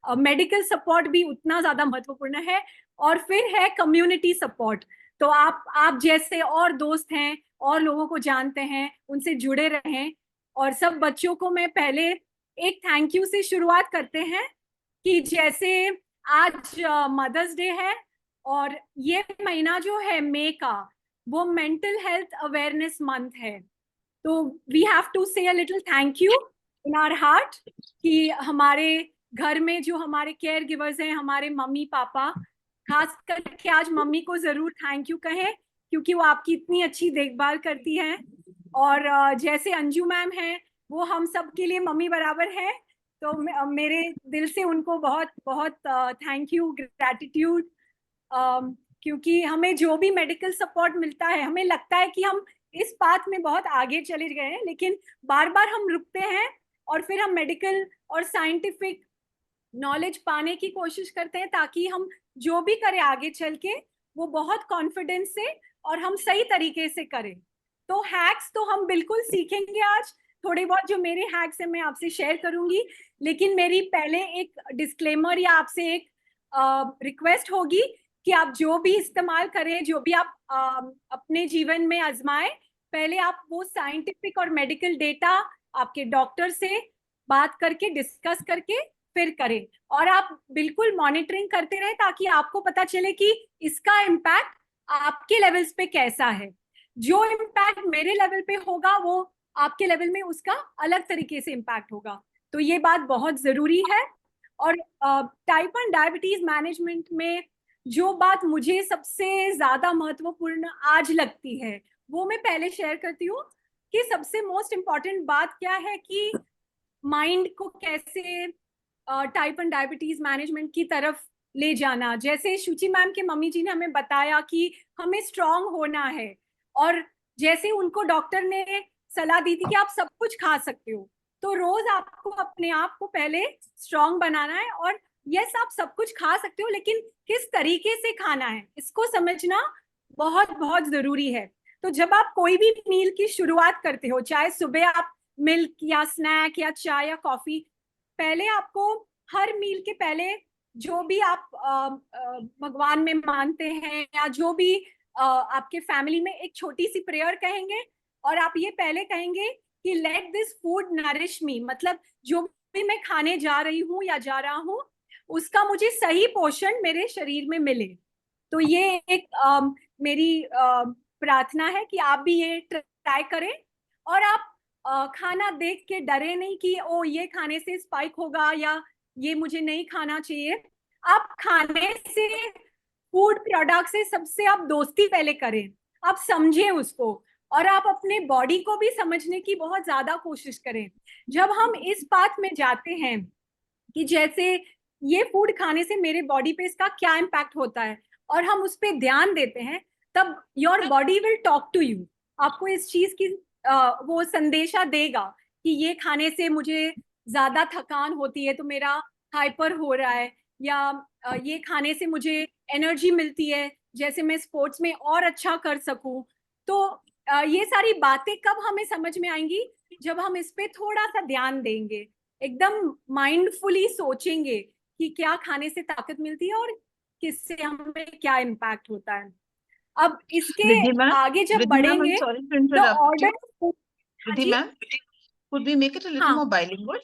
मेडिकल सपोर्ट भी उतना ज्यादा महत्वपूर्ण है। और फिर है कम्युनिटी सपोर्ट। तो आप जैसे और दोस्त हैं और लोगों को जानते हैं, उनसे जुड़े रहें। और सब बच्चों को मैं पहले एक थैंक यू से शुरुआत करते हैं कि जैसे आज मदर्स डे है और ये महीना जो है मई का, वो मेंटल हेल्थ अवेयरनेस मंथ है। तो we have to say a little thank you in our heart कि हमारे घर में जो हमारे केयर गिवर्स हैं, हमारे मम्मी पापा, खास करके आज मम्मी को जरूर थैंक यू कहें क्योंकि वो आपकी इतनी अच्छी देखभाल करती हैं। और जैसे अंजू मैम हैं, वो हम सब के लिए मम्मी बराबर है। तो मेरे दिल से उनको बहुत बहुत थैंक यू, ग्रैटिट्यूड, क्योंकि हमें जो भी मेडिकल सपोर्ट मिलता है, हमें लगता है कि हम इस पाथ में बहुत आगे चले गए हैं, लेकिन बार बार हम रुकते हैं और फिर हम मेडिकल और साइंटिफिक नॉलेज पाने की कोशिश करते हैं ताकि हम जो भी करें आगे चल के वो बहुत कॉन्फिडेंस से और हम सही तरीके से करें। तो हैक्स तो हम बिल्कुल सीखेंगे आज, थोड़े बहुत जो मेरे हैक्स हैं मैं आपसे शेयर करूंगी, लेकिन मेरी पहले एक डिस्क्लेमर या आपसे एक रिक्वेस्ट होगी कि आप जो भी इस्तेमाल करें, जो भी आप अपने जीवन में आजमाएं, पहले आप वो साइंटिफिक और मेडिकल डेटा आपके डॉक्टर से बात करके डिस्कस करके फिर करें, और आप बिल्कुल मॉनिटरिंग करते रहे ताकि आपको पता चले कि इसका इम्पैक्ट आपके लेवल्स पे कैसा है। जो इम्पैक्ट मेरे लेवल पे होगा वो आपके लेवल में उसका अलग तरीके से इम्पैक्ट होगा। तो ये बात बहुत जरूरी है। और टाइप 1 डायबिटीज मैनेजमेंट में जो बात मुझे सबसे ज्यादा महत्वपूर्ण आज लगती है वो मैं पहले शेयर करती हूँ कि सबसे मोस्ट इम्पॉर्टेंट बात क्या है कि माइंड को कैसे टाइप 1 डायबिटीज मैनेजमेंट की तरफ ले जाना। जैसे शुचि मैम के मम्मी जी ने हमें बताया कि हमें स्ट्रांग होना है, और जैसे उनको डॉक्टर ने सलाह दी थी कि आप सब कुछ खा सकते हो, तो रोज आपको अपने आप को पहले स्ट्रांग बनाना है। और यस, आप सब कुछ खा सकते हो, लेकिन किस तरीके से खाना है इसको समझना बहुत बहुत जरूरी है। तो जब आप कोई भी मील की शुरुआत करते हो, चाहे सुबह आप मिल्क या स्नैक या चाय या कॉफी, पहले आपको हर मील के पहले जो भी आप भगवान में मानते हैं या जो भी आपके फैमिली में एक छोटी सी प्रेयर कहेंगे, और आप ये पहले कहेंगे कि लेट दिस फूड नरिश मी, मतलब जो भी मैं खाने जा रही हूँ या जा रहा हूँ उसका मुझे सही पोषण मेरे शरीर में मिले। तो ये एक मेरी प्रार्थना है कि आप भी ये ट्राई करें, और आप खाना देख के डरे नहीं कि ओ ये खाने से स्पाइक होगा या ये मुझे नहीं खाना चाहिए। आप खाने से, फूड प्रोडक्ट से सबसे आप दोस्ती पहले करें, आप समझें उसको, और आप अपने बॉडी को भी समझने की बहुत ज्यादा कोशिश करें। जब हम इस बात में जाते हैं कि जैसे ये फूड खाने से मेरे बॉडी पे इसका क्या इम्पैक्ट होता है और हम उस पर ध्यान देते हैं, तब your body will talk to you, आपको इस चीज की वो संदेशा देगा कि ये खाने से मुझे ज्यादा थकान होती है तो मेरा हाइपर हो रहा है, या ये खाने से मुझे एनर्जी मिलती है जैसे मैं स्पोर्ट्स में और अच्छा कर सकूं। तो ये सारी बातें कब हमें समझ में आएंगी, जब हम इस पे थोड़ा सा ध्यान देंगे, एकदम माइंडफुली सोचेंगे कि क्या खाने से ताकत मिलती है और किससे हमें क्या इम्पैक्ट होता है। अब इसके Vidhi ma'am, आगे जब Vidhi ma'am, I'm बढ़ेंगे sorry to तो interrupt order, you. Vidhi ma'am, could we make it a little हाँ more bilingual?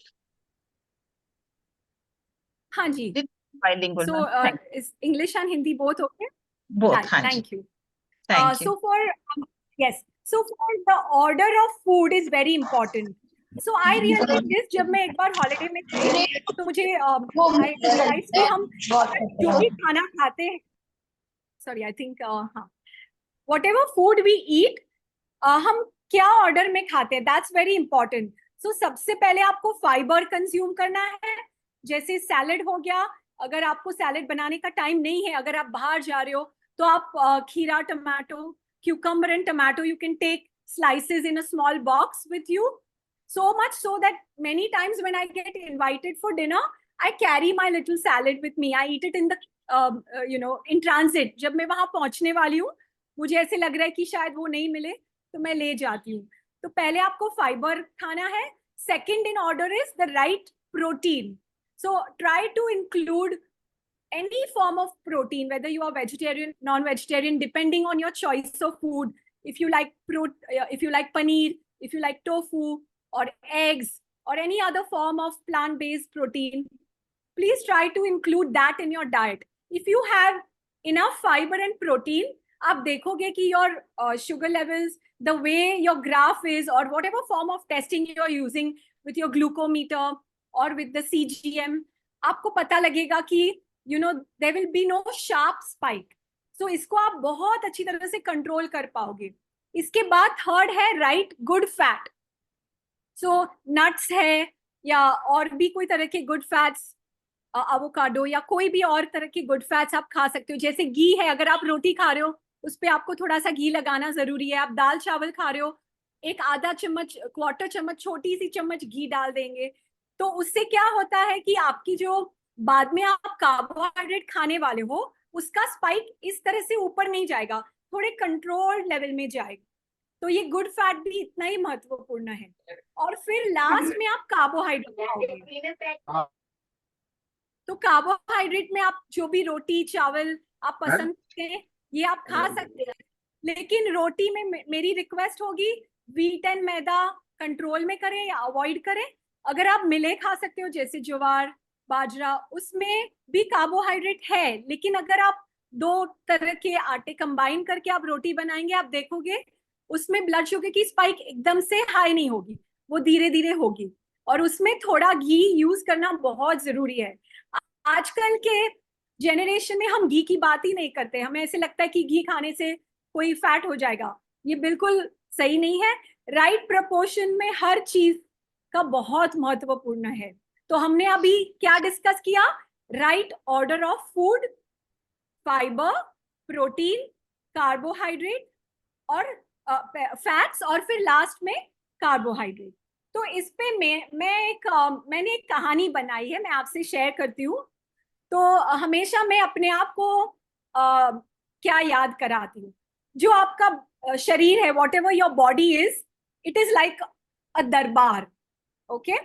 हाँ जी, Little bilingual, so ma'am. Thank is English and Hindi both okay? both. हाँ जी. Thank you. Thank you. So for yes, so for the order of food is very important. So I realized this जब मैं एक बार holiday में थी तो मुझे I realized कि हम जो भी खाना खाते हैं, sorry I think हाँ, whatever food we eat, हम क्या ऑर्डर में खाते हैं, दैट्स वेरी इंपॉर्टेंट। सो सबसे पहले आपको फाइबर कंज्यूम करना है, जैसे सैलेड हो गया। अगर आपको सैलेड बनाने का टाइम नहीं है, अगर आप बाहर जा रहे हो, तो आप खीरा, tomato, cucumber and tomato, you can take slices in a small box with you, so much so that many times when I get invited for dinner, I carry my little salad with me. I eat it in the in transit. जब मैं वहां पहुंचने वाली हूँ, मुझे ऐसे लग रहा है कि शायद वो नहीं मिले तो मैं ले जाती हूँ। तो पहले आपको फाइबर खाना है। Second in order is the right protein. So try to include any form of protein, whether you are vegetarian, non-vegetarian, depending on your choice of food. If you like if you like paneer, if you like tofu or eggs or any other form of plant-based protein, please try to include that in your diet. If you have enough fiber and protein, आप देखोगे कि your sugar levels, the way your graph is, or whatever form of testing you are using with your glucometer or with the CGM, आपको पता लगेगा कि there will be no sharp spike. So इसको आप बहुत अच्छी तरह से कंट्रोल कर पाओगे। इसके बाद थर्ड है राइट गुड फैट। सो नट्स है, या और भी कोई तरह के गुड फैट्स, एवोकाडो या कोई भी और तरह के गुड फैट्स आप खा सकते हो। जैसे घी है, अगर आप रोटी खा रहे हो उस पे आपको थोड़ा सा घी लगाना जरूरी है। आप दाल चावल खा रहे हो, एक आधा चम्मच, क्वार्टर चम्मच, छोटी सी चम्मच घी डाल देंगे। तो उससे क्या होता है कि आपकी जो बाद में आप कार्बोहाइड्रेट खाने वाले हो उसका स्पाइक इस तरह से ऊपर नहीं जाएगा, थोड़े कंट्रोल लेवल में जाएगा। तो ये गुड फैट भी इतना ही महत्वपूर्ण है। और फिर लास्ट में आप कार्बोहाइड्रेट खाओगे। तो कार्बोहाइड्रेट में आप जो भी रोटी चावल आप पसंद करते हैं ये आप खा सकते हैं, लेकिन रोटी में मेरी रिक्वेस्ट होगी व्हीट एंड मैदा कंट्रोल में करें या अवॉइड करें। अगर आप मिले खा सकते हो जैसे ज्वार बाजरा, उसमें भी कार्बोहाइड्रेट है, लेकिन अगर आप दो तरह के आटे कंबाइन करके आप रोटी बनाएंगे आप देखोगे उसमें ब्लड शुगर की स्पाइक एकदम से हाई नहीं होगी, वो धीरे धीरे होगी। और उसमें थोड़ा घी यूज करना बहुत जरूरी है। आजकल के जेनरेशन में हम घी की बात ही नहीं करते, हमें ऐसे लगता है कि घी खाने से कोई फैट हो जाएगा। ये बिल्कुल सही नहीं है। राइट प्रोपोर्शन में हर चीज का बहुत महत्वपूर्ण है। तो हमने अभी क्या डिस्कस किया? Right order of food, fibre, protein, carbohydrate और फैट्स, और फिर लास्ट में कार्बोहाइड्रेट। तो इस पे मैंने एक कहानी बनाई है, मैं आपसे शेयर करती हूँ। तो हमेशा मैं अपने आप को क्या याद कराती हूँ, जो आपका शरीर है, what ever your body is, it is like अ दरबार। ओके,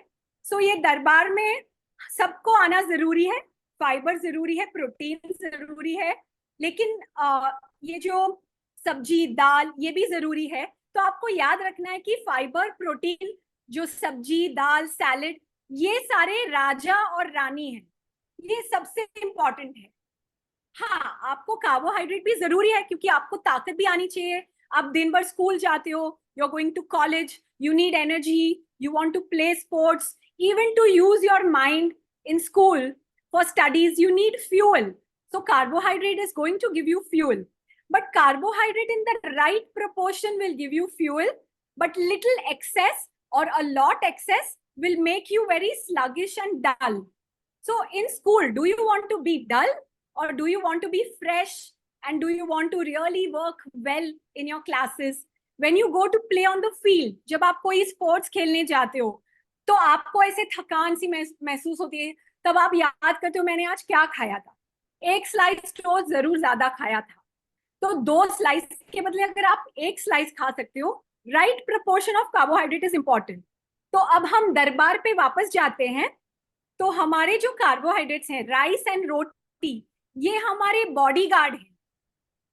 सो ये दरबार में सबको आना जरूरी है, फाइबर जरूरी है, प्रोटीन जरूरी है, लेकिन ये जो सब्जी दाल ये भी जरूरी है। तो आपको याद रखना है कि फाइबर, प्रोटीन, जो सब्जी दाल सैलेड, ये सारे राजा और रानी हैं, ये सबसे इंपॉर्टेंट है। हाँ, आपको कार्बोहाइड्रेट भी जरूरी है क्योंकि आपको ताकत भी आनी चाहिए। आप दिन भर स्कूल जाते हो, you are going to college, you need energy, you want to play sports, even to use your mind in school for studies, you need fuel. So carbohydrate is going to give you fuel, but carbohydrate in the right proportion will give you fuel, but little excess or a lot excess will make you very sluggish and dull. So in school, do you want to be dull or do you want to be fresh, and do you want to really work well in your classes? When you go to play on the field, जब आप कोई sports खेलने जाते हो तो आपको ऐसे थकान सी महसूस होती है, तब आप याद करते हो मैंने आज क्या खाया था। एक स्लाइस टोस्ट जरूर ज्यादा खाया था, तो 2 स्लाइस के बदले अगर आप 1 स्लाइस खा सकते हो, right proportion of carbohydrate is important. तो अब हम दरबार पे वापस जाते हैं। तो हमारे जो कार्बोहाइड्रेट्स हैं, राइस एंड रोटी, ये हमारे बॉडीगार्ड हैं,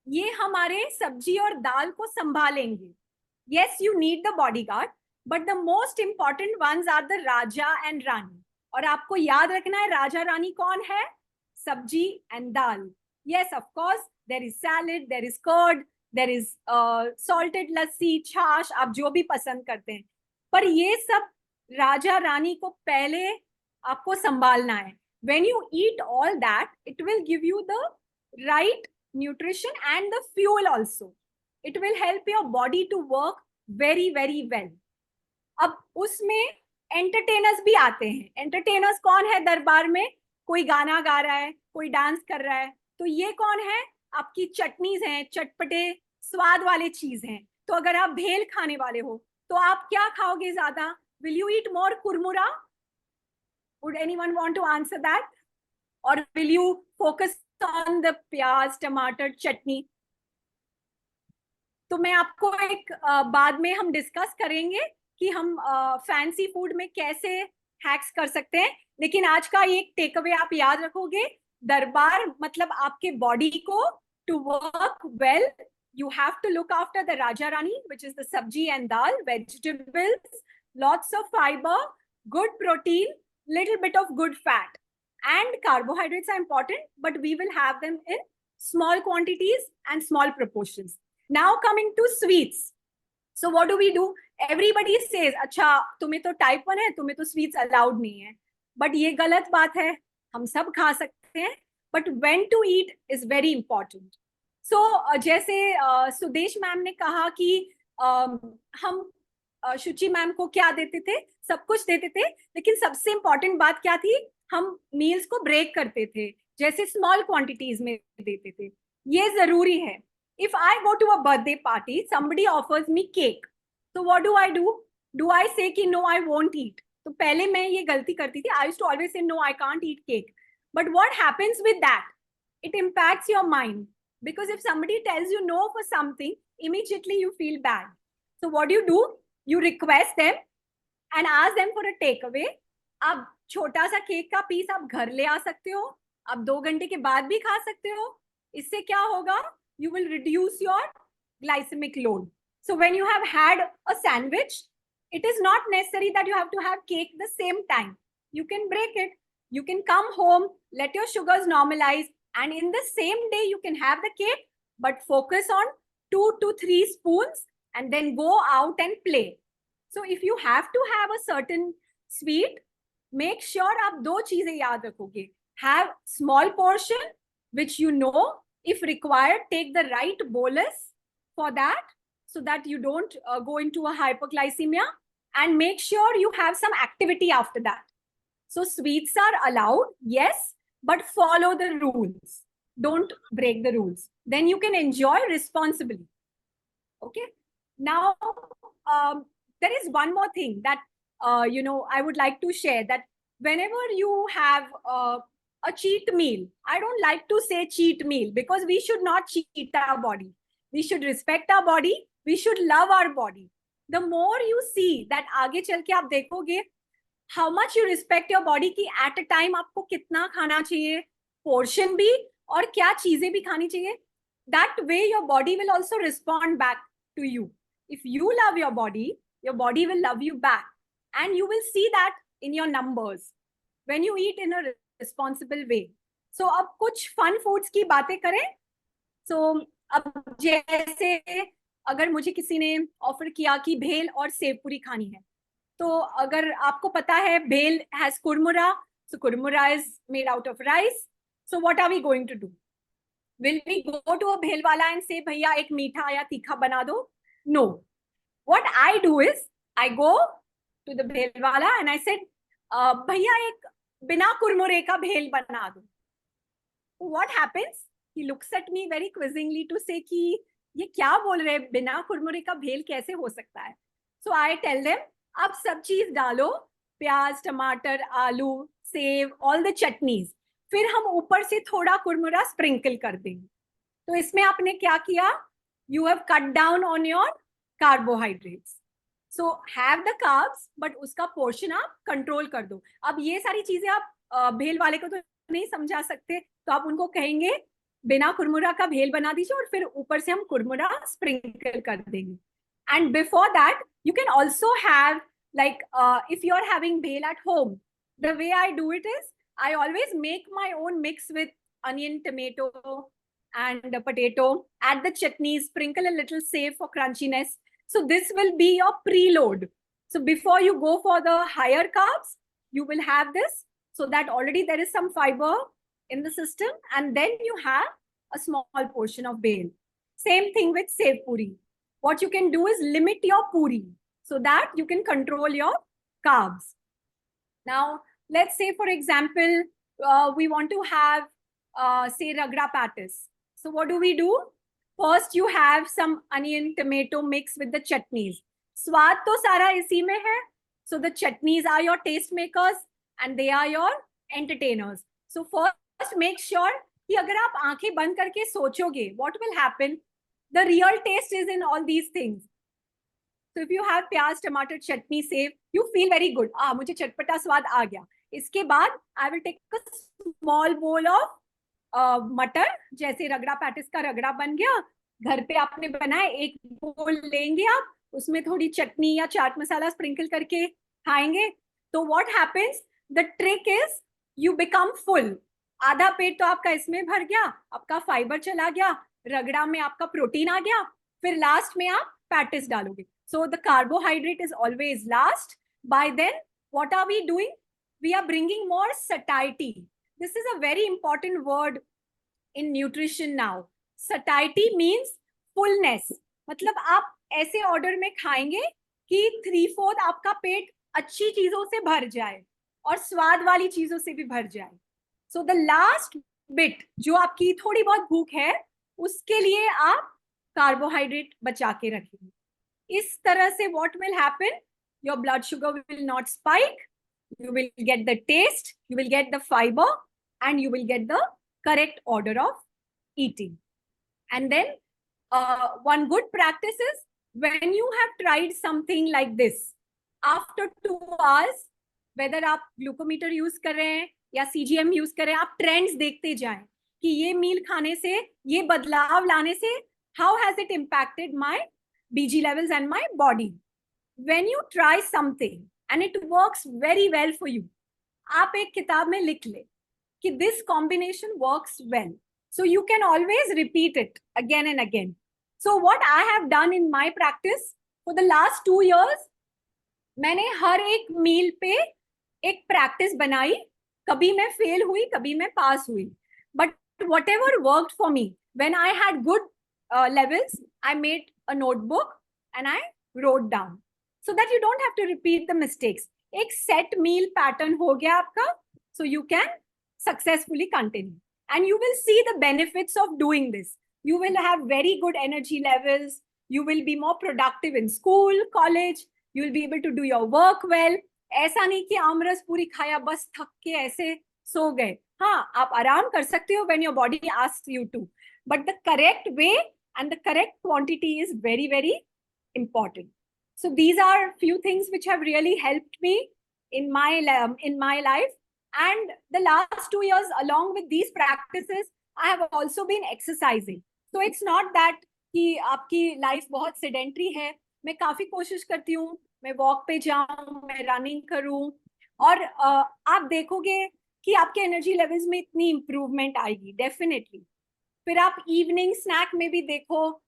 ये हमारे सब्जी और दाल को संभालेंगे। Yes, you need the bodyguard, but the most important ones are the Raja and रानी। और आपको याद रखना है राजा रानी कौन है? सब्जी and dal. Yes, of course, there is salad, there is curd, there is salted लस्सी, छाछ, आप जो भी पसंद करते हैं, पर ये सब राजा रानी को पहले आपको संभालना है। When you eat all that, it will give you the right nutrition and the fuel also. It will help your body to work very very well. अब उसमें एंटरटेनर्स भी आते हैं। एंटरटेनर्स कौन है दरबार में? कोई गाना गा रहा है, कोई डांस कर रहा है, तो ये कौन है? आपकी चटनीज हैं, चटपटे स्वाद वाले चीज हैं। तो अगर आप भेल खाने वाले हो तो आप क्या खाओगे ज्यादा? Will you eat more kurmura? Would anyone want to answer that? और will you focus on the pyaaz tamatar चटनी? तो मैं आपको एक बाद में हम डिस्कस करेंगे कि हम फैंसी फूड में कैसे हैक्स कर सकते हैं, लेकिन आज का एक टेक अवे आप याद रखोगे, दरबार मतलब आपके बॉडी को to work well, you have to look after the Raja Rani, which is the sabji and dal, vegetables, lots of fiber, good protein, little bit of good fat, and carbohydrates are important, but we will have them in small quantities and small proportions. Now coming to sweets. So what do? Everybody says, अच्छा तुम्हें तो type 1 है, तुम्हें तो sweets allowed नहीं है, but ये गलत बात है, हम सब खा सकते हैं, but when to eat is very important. So जैसे सुदेश मैम ने कहा कि हम शुचि मैम को क्या देते थे, सब कुछ देते थे, लेकिन सबसे इम्पोर्टेंट बात क्या थी, हम मील्स को ब्रेक करते थे, जैसे स्मॉल क्वांटिटीज में देते थे, ये जरूरी है. If I go to a birthday party, somebody offers me cake, so what do I say कि no, I won't eat? तो पहले मैं ये गलती करती थी, I used to always say no, I can't eat cake. But what happens with that? It impacts your mind, because if somebody tells you no for something, immediately you feel bad. So what do? You request them and ask them for a takeaway. आप छोटा सा cake का piece आप घर ले आ सकते हो, आप 2 घंटे के बाद भी खा सकते हो. इससे क्या होगा? You will reduce your glycemic load. So when you have had a sandwich, it is not necessary that you have to have cake the same time. You can break it. You can come home, let your sugars normalize, and in the same day you can have the cake, but focus on 2 to 3 spoons and then go out and play. So if you have to have a certain sweet, make sure आप 2 चीजें याद रखोगे. Have small portion, which you know, if required, take the right bolus for that, so that you don't go into a hypoglycemia, and make sure you have some activity after that. So sweets are allowed, yes, but follow the rules. Don't break the rules. Then you can enjoy responsibly. Okay. Now, there is one more thing that, I would like to share, that whenever you have a cheat meal, I don't like to say cheat meal, because we should not cheat our body. We should respect our body. We should love our body. The more you see that, आगे चल के आप देखोगे how much you respect your body कि at a time आपको कितना खाना चाहिए, portion भी, और क्या चीजें भी खानी चाहिए. That way your body will also respond back to you. If you love your body will love you back, and you will see that in your numbers when you eat in a responsible way. So अब कुछ fun foods की बातें करें. So अब जैसे अगर मुझे किसी ने ऑफर किया कि भेल और सेव पूरी खानी है, तो अगर आपको पता है भेल has kurmura, so kurmura is made out of rice. So what are we going to do? Will we go to a bhel wala and say, भैया एक मीठा या तीखा बना दो? No. What I do is, I go to the bhel wala and I said, भैया एक बिना कुरमुरे का भेल बना दो. What happens? He looks at me very quizzingly to say कि ये क्या बोल रहे हैं, बिना कुरमुरे का भेल कैसे हो सकता है? So I tell them, आप सब चीज डालो, प्याज, टमाटर, आलू, सेव, all the chutneys. फिर हम ऊपर से थोड़ा कुरमुरा स्प्रिंकल कर देंगे. तो इसमें आपने क्या किया? You have cut down on your carbohydrates. So have the carbs, but उसका portion आप control कर दो. अब ये सारी चीजें आप भेल वाले को तो नहीं समझा सकते, तो आप उनको कहेंगे बिना कुरमुरा का भेल बना दीजिए और फिर ऊपर से हम कुरमुरा स्प्रिंकल कर देंगे. And before that, you can also have, like, if you're having bhel at home, the way I do it is, I always make my own mix with onion, tomato, and potato, add the chutney, sprinkle a little save for crunchiness. So this will be your preload. So before you go for the higher carbs, you will have this, so that already there is some fiber in the system, and then you have a small portion of bhel. Same thing with sev puri. What you can do is limit your puri, so that you can control your carbs. Now, let's say, for example, we want to have, say, ragra patties. So what do? First, you have some onion, tomato mix with the chutneys. Swad to sara isi mein hai. So the chutneys are your taste makers and they are your entertainers. So first, make sure कि अगर आप आंखें बंद करके सोचोगे, what will happen? The real taste is in all these things. So if you have प्याज, टमाटर, चटनी, save, you feel very good. मुझे चटपटा स्वाद आ गया. इसके बाद I will take a small bowl of मटर, जैसे रगड़ा पैटिस का रगड़ा बन गया, घर पे आपने बनाए, एक बोल लेंगे आप, उसमें थोड़ी चटनी या चाट मसाला स्प्रिंकल करके खाएंगे. तो what happens? The trick is you become full. आधा पेट तो आपका इसमें भर गया, आपका फाइबर चला गया, रगड़ा में आपका प्रोटीन आ गया, फिर लास्ट में आप पैटिस डालोगे. So the carbohydrate is always last. By then, what are we doing? We are bringing more satiety. This is a very important word in nutrition now. Satiety means fullness. मतलब आप ऐसे order में खाएंगे कि 3/4 आपका पेट अच्छी चीजों से भर जाए और स्वाद वाली चीजों से भी भर जाए. सो द लास्ट बिट जो आपकी थोड़ी बहुत भूख है उसके लिए आप कार्बोहाइड्रेट बचा के रखेंगे. इस तरह से what will happen? Your blood sugar will not spike. You will get the taste, you will get the fiber, and you will get the correct order of eating. And then one good practice is when you have tried something like this, after 2 hours, whether आप glucometer use कर रहे हैं या CGM use कर रहे हैं, आप trends देखते जाएं कि ये मील खाने से, ये बदलाव लाने से how has it impacted my BG levels and my body. When you try something and it works very well for you, आप एक किताब में लिख ले कि this combination works well. So you can always repeat it again and again. So what I have done in my practice for the last 2 years, मैंने हर एक मील पे एक प्रैक्टिस बनाई. कभी मैं फेल हुई, कभी मैं पास हुई. But whatever worked for me, when I had good levels, I made a notebook and I wrote down so that you don't have to repeat the mistakes. एक set meal pattern हो गया आपका, so you can successfully continue. And you will see the benefits of doing this. You will have very good energy levels. You will be more productive in school, college. You will be able to do your work well. ऐसा नहीं कि आमरस पूरी खाया बस थक के ऐसे सो गए. हाँ, आप आराम कर सकते हो when your body asks you to. But the correct way and the correct quantity is very, very important. So these are few things which have really helped me in my life. And the last 2 years, along with these practices, I have also been exercising. So it's not that कि आपकी life बहुत sedentary है. मैं काफी कोशिश करती हूँ, मैं walk पे जाऊँ, मैं running करूँ, और आप देखोगे कि आपके energy levels में इतनी improvement आएगी, definitely. फिर आप evening snack में भी देखो,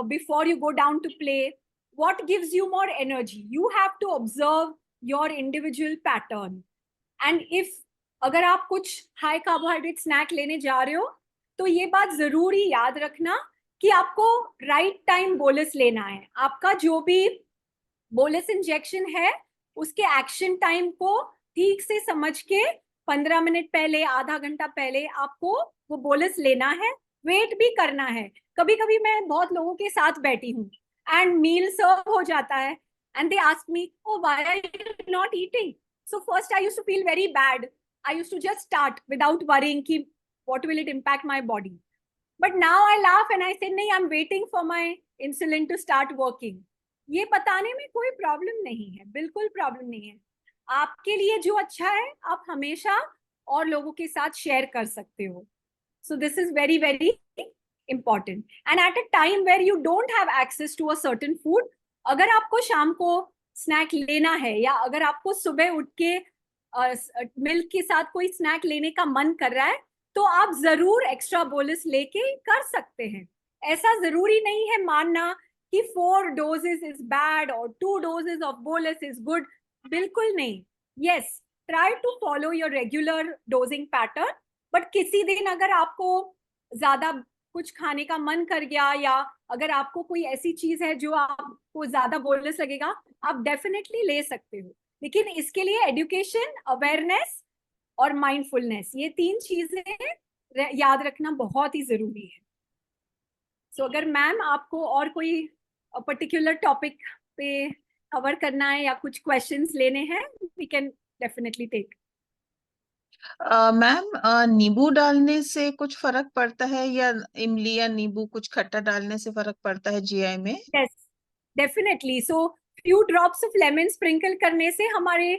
before you go down to play, what gives you more energy? You have to observe your individual pattern. And if अगर आप कुछ high carbohydrate snack लेने जा रहे हो, तो ये बात जरूरी याद रखना कि आपको right time bolus लेना है. आपका जो भी bolus injection है, उसके action time को ठीक से समझ के 15 मिनट पहले, आधा घंटा पहले आपको वो bolus लेना है. वेट भी करना है. कभी कभी मैं बहुत लोगों के साथ बैठी हूँ एंड मील सर्व हो जाता है and they ask me, oh, why are you not eating? So first I used to feel very bad. I used to just start without worrying कि what will it impact my body. But now I laugh and I say, नहीं, I'm waiting for my insulin to start working. ये बताने में कोई problem नहीं है, बिल्कुल problem नहीं है. आपके लिए जो अच्छा है आप हमेशा और लोगों के साथ शेयर कर सकते हो. So this is very, very important. And at a time where you don't have access to a certain food, अगर आपको शाम को स्नैक लेना है या अगर आपको सुबह उठ के मिल्क के साथ कोई स्नैक लेने का मन कर रहा है, तो आप जरूर एक्स्ट्रा बोलस लेके कर सकते हैं. ऐसा जरूरी नहीं है मानना कि 4 doses is bad or 2 doses of bolus is good. बिल्कुल नहीं. Yes, try to follow your regular dosing pattern. But किसी दिन अगर आपको ज्यादा कुछ खाने का मन कर गया या अगर आपको कोई ऐसी चीज है जो आपको ज्यादा बोलस लगेगा, आप डेफिनेटली ले सकते हो. लेकिन इसके लिए एजुकेशन, अवेयरनेस और माइंडफुलनेस, ये 3 चीजें याद रखना बहुत ही जरूरी है. सो अगर मैम आपको और कोई पर्टिकुलर टॉपिक पे कवर करना है या कुछ क्वेश्चंस लेने हैं, we can definitely take. Ma'am, नींबू डालने से कुछ फर्क पड़ता है या इमली या नींबू कुछ खट्टा डालने से फर्क पड़ता है जीआई में? Yes, definitely. So few drops of lemon sprinkle करने से हमारे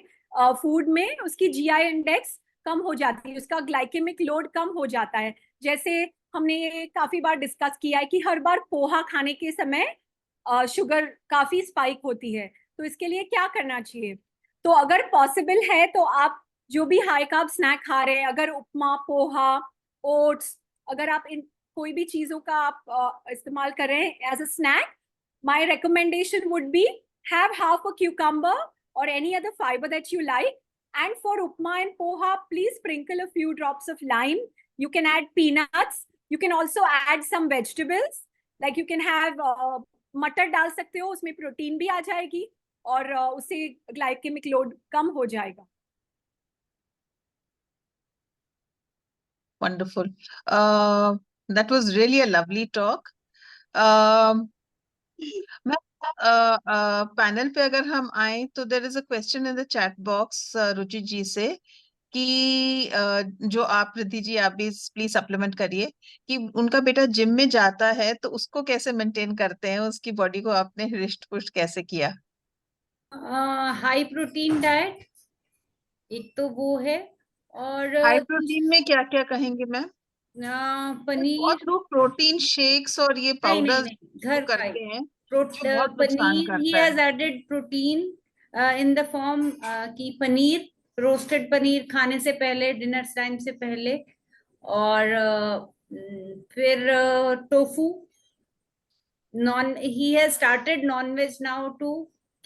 फूड में उसकी GI इंडेक्स कम हो जाती है, उसका ग्लाइकेमिक लोड कम हो जाता है. जैसे हमने ये काफी बार डिस्कस किया है कि हर बार पोहा खाने के समय शुगर काफी स्पाइक होती है, तो इसके लिए क्या करना चाहिए? तो अगर पॉसिबल है तो आप जो भी हाई कार्ब स्नैक खा रहे हैं, अगर उपमा, पोहा, ओट्स, अगर आप इन कोई भी चीजों का आप इस्तेमाल कर रहे हैं as a snack, my recommendation would be have half a cucumber or any other fiber that you like. And for upma and poha, please sprinkle a few drops of lime. You can add peanuts. You can also add some vegetables. Like you can have मटर डाल सकते हो, उसमें protein भी आ जाएगी. और उससे glycaemic load कम हो जाएगा। Wonderful. That was really a lovely talk. Ma'am panel पे अगर हम आए तो there is a question in the chat box Ruchi ji से कि जो आप रिद्धि जी आप भी प्लीज सप्लीमेंट करिए कि उनका बेटा जिम में जाता है तो उसको कैसे मेंटेन करते हैं, उसकी बॉडी को आपने हृष्ट पुष्ट कैसे किया? हाई प्रोटीन डाइट एक तो वो है, और हाई प्रोटीन में क्या क्या कहेंगे मैम? पनीर। बहुत लोग प्रोटीन शेक्स और ये नहीं पाउडर्स घर का ही करते हैं जो बहुत नुकसान पनीर। ही करता हैज है। Added protein in the form की पनीर, रोस्टेड पनीर खाने से पहले, डिनर टाइम से पहले, और फिर tofu. He has started non veg now too,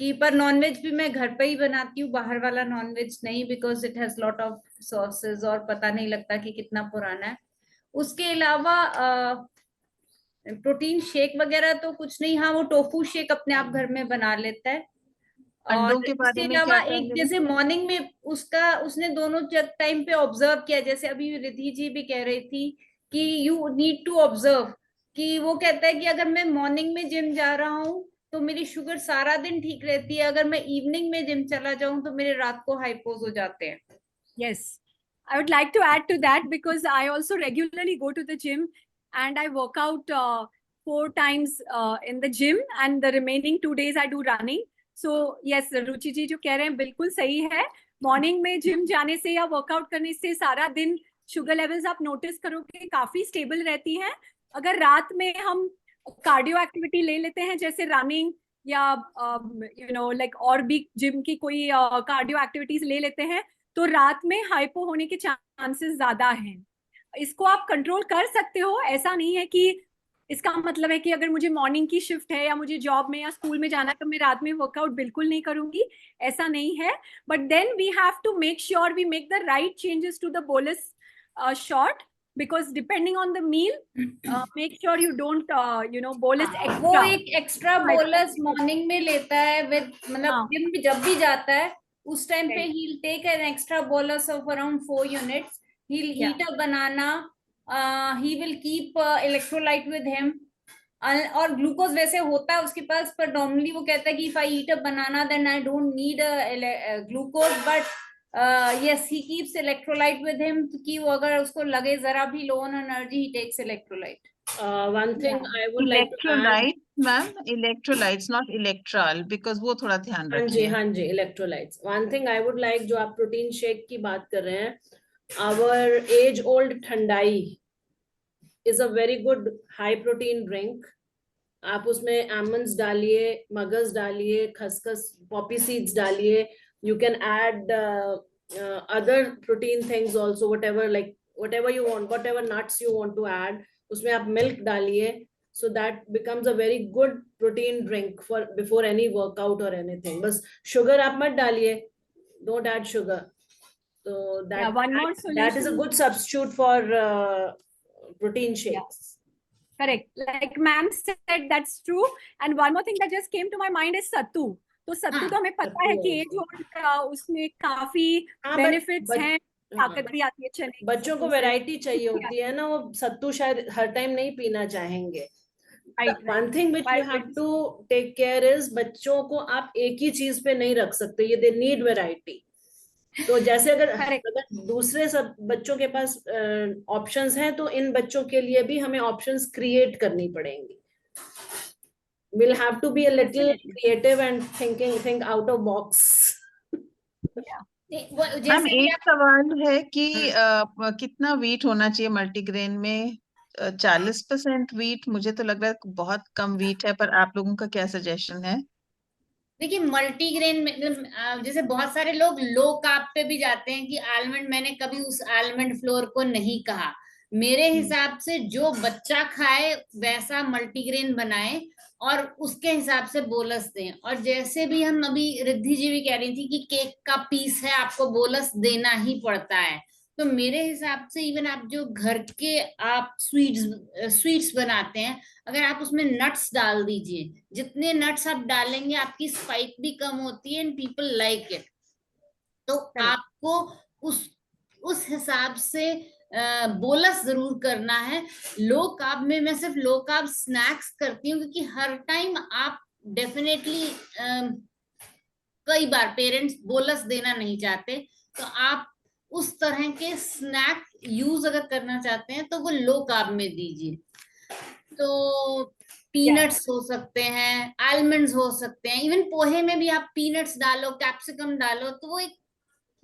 कि पर नॉन वेज भी मैं घर पे ही बनाती हूँ, बाहर वाला नॉन वेज नहीं, because it has lot of sauces और पता नहीं लगता कि कितना पुराना है। उसके अलावा प्रोटीन शेक वगैरह तो कुछ नहीं। हाँ, वो टोफू शेक अपने आप घर में बना लेता है। और अंडों के बारे इसके में अलावा क्या एक कहेंगे? जैसे मॉर्निंग में उसने दोनों टाइम पे ऑब्जर्व किया, जैसे अभी रिद्धि जी भी कह रही थी कि यू नीड टू ऑब्जर्व, कि वो कहता है कि अगर मैं मॉर्निंग में जिम जा रहा हूँ तो मेरी शुगर सारा दिन ठीक रहती है, अगर मैं इवनिंग में जिम चला जाऊं तो मेरे रात को हाइपोज हो जाते हैं। Yes, I would like to add to that because I also regularly go to the gym and I work out 4 times in the gym, and the remaining 2 days I do running. So yes, रुचि जी जो कह रहे हैं बिल्कुल सही है। Morning में gym जाने से या वर्कआउट करने से सारा दिन शुगर लेवल्स आप नोटिस करोगे काफी स्टेबल रहती हैं। अगर रात में हम कार्डियो एक्टिविटी ले लेते हैं जैसे रनिंग या लाइक और भी जिम की कोई कार्डियो एक्टिविटीज ले लेते हैं तो रात में हाइपो होने के चांसेस ज्यादा हैं। इसको आप कंट्रोल कर सकते हो, ऐसा नहीं है कि इसका मतलब है कि अगर मुझे मॉर्निंग की शिफ्ट है या मुझे जॉब में या स्कूल में जाना है तो मैं रात में वर्कआउट बिल्कुल नहीं करूंगी, ऐसा नहीं है। But then we have to make sure we make the right changes to the bolus shot, because depending on the meal make sure you don't bolus extra। वो एक एक्स्ट्रा बोलस मॉर्निंग में लेता है विद, मतलब gym भी जब भी जाता है उस टाइम पे he will take an extra bolus of around 4 units. He will eat a banana, he will keep electrolyte with him, और ग्लूकोज वैसे होता है उसके पास, पर नॉर्मली वो कहता है कि if I eat a banana then I don't need glucose, but yes, he keeps electrolyte with him, कि वो अगर उसको लगे जरा भी low on energy, he takes electrolyte. One thing I would like to add, electrolyte ma'am, electrolytes not Electral, because वो थोड़ा ध्यान रखिए। हाँ जी electrolytes. One thing I would like, जो आप प्रोटीन शेक की बात कर रहे हैं, our age old thandai is a very good high protein drink. आप उसमें आमंड्स डालिए, मगज डालिए, खसखस, पॉपी सीड्स डालिए, you can add other protein things also, whatever you want, whatever nuts you want to add, उसमें आप milk डालिए, so that becomes a very good protein drink for before any workout or anything। बस sugar आप मत डालिए, don't add sugar, so that is a good substitute for protein shakes। Correct, like ma'am said, that's true, and one more thing that just came to my mind is sattu। तो सत्तू तो हमें पता है कि as old उसमें काफी benefits हैं, ताकत भी आती है चने। बच्चों को वैरायटी चाहिए होती है ना, वो सत्तू शायद हर टाइम नहीं पीना चाहेंगे। One thing which you have to take care is, बच्चों को आप एक ही चीज पे नहीं रख सकते, ये दे नीड वैरायटी। तो जैसे अगर दूसरे सब बच्चों के पास ऑप्शंस हैं, तो इन बच्चों के लिए भी हमें ऑप्शंस क्रिएट करनी पड़ेंगी। We'll have to be a little creative and think out of box। Ma'am एक सवाल है कि कितना वीट होना चाहिए मल्टीग्रेन में? 40% वीट मुझे तो लग रहा है बहुत कम वीट है, पर आप लोगों का क्या सजेशन है? देखिए मल्टीग्रेन में जैसे बहुत सारे लोग लो कार्ब पे भी जाते हैं कि आलमंड, मैंने कभी उस आलमंड फ्लोर को नहीं कहा। मेरे हिसाब से जो बच्चा खाए वैसा मल्टीग्रेन बनाए और उसके हिसाब से बोलस दें। और जैसे भी हम अभी रिद्धि जी भी कह रही थी कि केक का पीस है, आपको बोलस देना ही पड़ता है, तो मेरे हिसाब से इवन आप जो घर के आप स्वीट्स बनाते हैं, अगर आप उसमें नट्स डाल दीजिए, जितने नट्स आप डालेंगे आपकी स्पाइक भी कम होती है एंड पीपल लाइक इट। तो आपको उस हिसाब से बोलस जरूर करना है। लो कार्ब में मैं सिर्फ लो कार्ब स्नैक्स करती हूँ, क्योंकि हर टाइम आप डेफिनेटली कई बार पेरेंट्स बोलस देना नहीं चाहते, तो आप उस तरह के स्नैक यूज अगर करना चाहते हैं तो वो लो कार्ब में दीजिए। तो पीनट्स हो सकते हैं, आलमंड्स हो सकते हैं, इवन पोहे में भी आप पीनट्स डालो, कैप्सिकम डालो, तो वो एक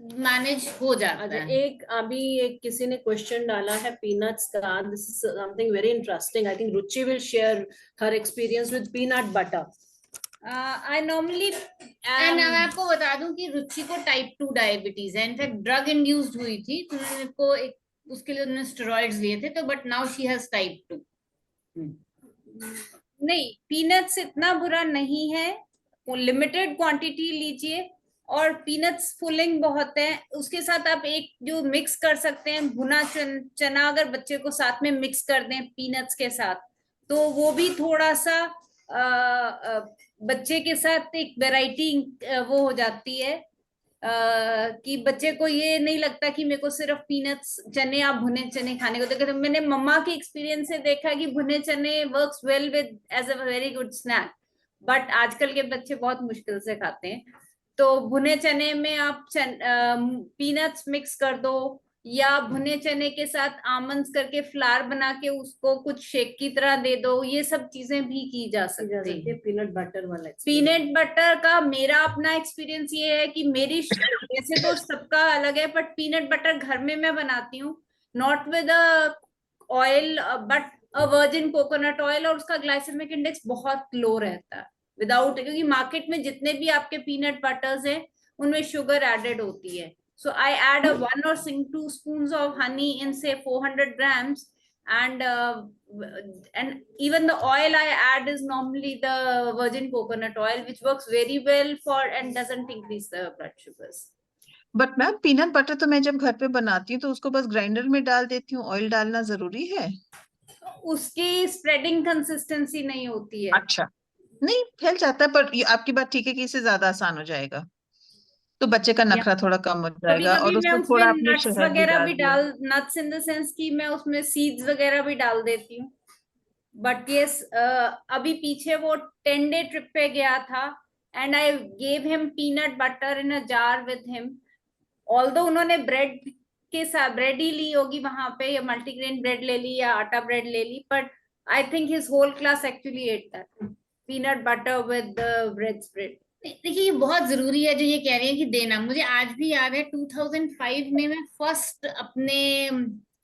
मैनेज हो जाता अच्छा, है। एक किसी ने क्वेश्चन डाला है पीनट्स का। This is something very interesting. I think Ruchi will share her experience with peanut butter. I normally and मैं आपको बता दूं कि रुचि को टाइप 2 डायबिटीज है, इनफैक्ट ड्रग इंड्यूस्ड हुई थी, तो उन्होंने को एक उसके लिए उन्होंने स्टेरॉइड्स लिए थे, तो but now she has type 2। नहीं, पीनट्स इतना बुरा नहीं है, लिमिटेड क्वांटिटी लीजिए, और पीनट्स फुलिंग बहुत है। उसके साथ आप एक जो मिक्स कर सकते हैं, भुना चना अगर बच्चे को साथ में मिक्स कर दें पीनट्स के साथ, तो वो भी थोड़ा सा बच्चे के साथ एक वैरायटी वो हो जाती है, कि बच्चे को ये नहीं लगता कि मेरे को सिर्फ पीनट्स चने, आप भुने चने खाने को देखे। तो मैंने मम्मा के एक्सपीरियंस से देखा कि भुने चने works well with as a very good snack, but आजकल के बच्चे बहुत मुश्किल से खाते हैं। तो भुने चने में आप पीनट्स मिक्स कर दो, या भुने चने के साथ आमंड्स करके फ्लावर बना के उसको कुछ शेक की तरह दे दो, ये सब चीजें भी की जा सकती है। पीनट बटर वाला पीनट बटर का मेरा अपना एक्सपीरियंस ये है कि मेरी वैसे तो सबका अलग है, बट पीनट बटर घर में मैं बनाती हूँ, not with oil but a virgin coconut oil, और उसका ग्लाइसेमिक इंडेक्स बहुत लो रहता है विदाउट, क्योंकि मार्केट में जितने भी आपके पीनट बटर्स हैं उनमें शुगर एडेड होती है। So I add a 1 or 2 spoons of honey in say 400 grams, and even the oil I add is normally the virgin coconut oil, which works very well for and doesn't increase the blood sugars. But ma'am peanut butter तो मैं जब घर पे बनाती हूँ तो उसको बस ग्राइंडर में डाल देती हूँ, ऑयल डालना जरूरी है? उसकी स्प्रेडिंग कंसिस्टेंसी नहीं होती है। अच्छा, नहीं फैल जाता है, पर ये आपकी बात ठीक है कि इससे ज्यादा आसान हो जाएगा, तो बच्चे का नखरा थोड़ा कम हो कभी जाएगा। कभी और मैं उसमें उसमें थोड़ा आपने नट्स शहद भी वगैरह डाल भी दिया। नट्स इन द सेंस कि मैं उसमें सीड्स वगैरह भी डाल देती हूँ। बट यस, अभी पीछे वो 10-day ट्रिप पे गया था, and I gave him peanut butter in a jar with him. Although उन्होंने ब्रेड के साथ ब्रेड ही ली होगी वहां पे, या मल्टीग्रेन ब्रेड ले ली या आटा ब्रेड ले ली, but I think his whole class actually ate that peanut butter with bread spread. देखिए ये बहुत जरूरी है जो ये कह रही है कि देना। मुझे आज भी याद है 2005 में मैं फर्स्ट अपने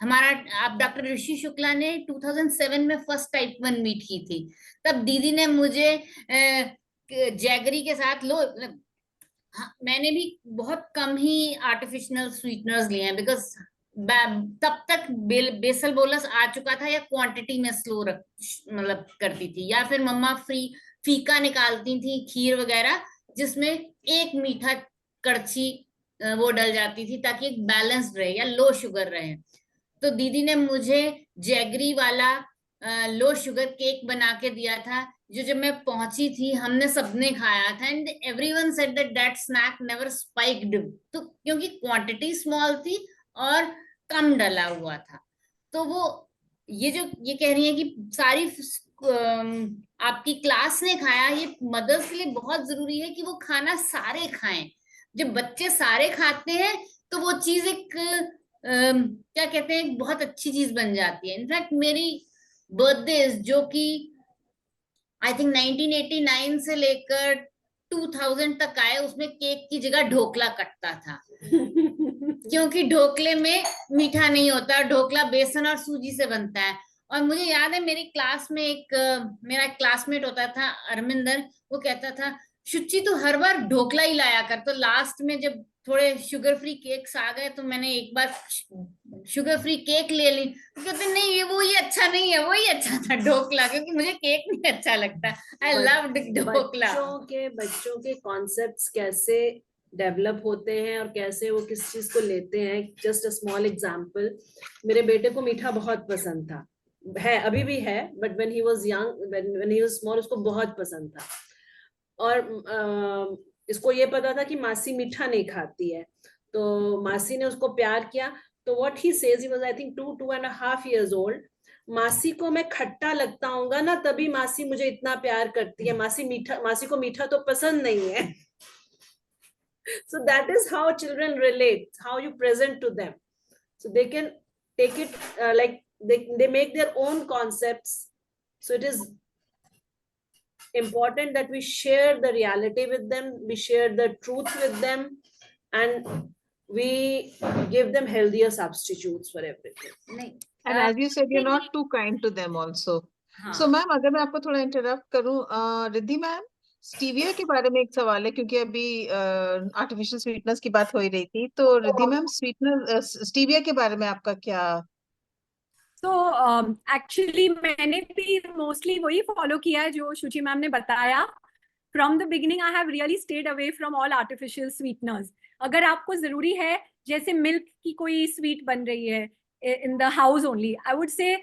हमारा आप डॉक्टर ऋषि शुक्ला ने 2007 में फर्स्ट टाइप 1 मीट की थी। तब दीदी ने मुझे जैगरी के साथ हाँ, मैंने भी बहुत कम ही आर्टिफिशियल स्वीटनर्स लिए हैं, बिकॉज तब तक बेसल बोलस आ चुका था, या क्वांटिटी में स्लो मतलब करती थी, या फिर मम्मा फीका निकालती थी खीर वगैरह जिसमें एक मीठा कड़छी वो डल जाती थी, ताकि एक बैलेंस्ड रहे या लो शुगर रहे। तो दीदी ने मुझे जैगरी वाला लो शुगर केक बना के दिया था, जो जब मैं पहुंची थी हमने सबने खाया था, and everyone said that that snack never spiked, तो क्योंकि क्वांटिटी स्मॉल थी और कम डला हुआ था। तो वो ये जो ये कह रही है कि सारी आपकी क्लास ने खाया, ये मदर्स के लिए बहुत जरूरी है कि वो खाना सारे खाएं। जब बच्चे सारे खाते हैं तो वो चीज एक क्या कहते हैं, बहुत अच्छी चीज बन जाती है। इनफैक्ट मेरी बर्थडे जो कि आई थिंक 1989 से लेकर 2000 तक आए, उसमें केक की जगह ढोकला कटता था क्योंकि ढोकले में मीठा नहीं होता, ढोकला बेसन और सूजी से बनता है। और मुझे याद है मेरी क्लास में एक मेरा क्लासमेट होता था अरविंदर, वो कहता था शुचि तू हर बार ढोकला ही लाया कर। तो लास्ट में जब थोड़े शुगर फ्री केक्स आ गए तो मैंने एक बार शुगर फ्री केक ले ली, तो कहते नहीं ये वो ये अच्छा नहीं है, वही अच्छा था ढोकला, क्योंकि मुझे केक नहीं अच्छा लगता। I love dhokla. बच्चों के कॉन्सेप्ट्स कैसे डेवलप होते हैं और कैसे वो किस चीज को लेते हैं। जस्ट अ स्मॉल एग्जांपल, मेरे बेटे को मीठा बहुत पसंद था, है अभी भी है, but when he was young, when he was small, उसको बहुत पसंद था। और इसको ये पता था कि मासी मीठा नहीं खाती है, तो मासी ने उसको प्यार किया। तो what he says, he was I think 2.5 years old, मासी को मैं खट्टा लगता हूँगा ना तभी मासी मुझे इतना प्यार करती है, मासी को मीठा तो पसंद नहीं है। So that is how children relate, how you present to them. So they can take it like they make their own concepts. So it is important that we share the reality with them, we share the truth with them, and we give them healthier substitutes for everything. नहीं And as you said, you're not too kind to them also. हाँ So ma'am, अगर मैं आपको थोड़ा interrupt करूं, Riddhi ma'am, stevia के बारे में एक सवाल है, क्योंकि अभी आर्टिफिशियल स्वीटनेस की बात हो ही रही थी। तो रिद्धि मैम, स्टीविया के बारे में आपका क्या? तो एक्चुअली मैंने भी मोस्टली वही फॉलो किया है जो शुचि मैम ने बताया। From the beginning I have really stayed away from all artificial sweeteners. अगर आपको जरूरी है, जैसे मिल्क की कोई स्वीट बन रही है in the house only, I would say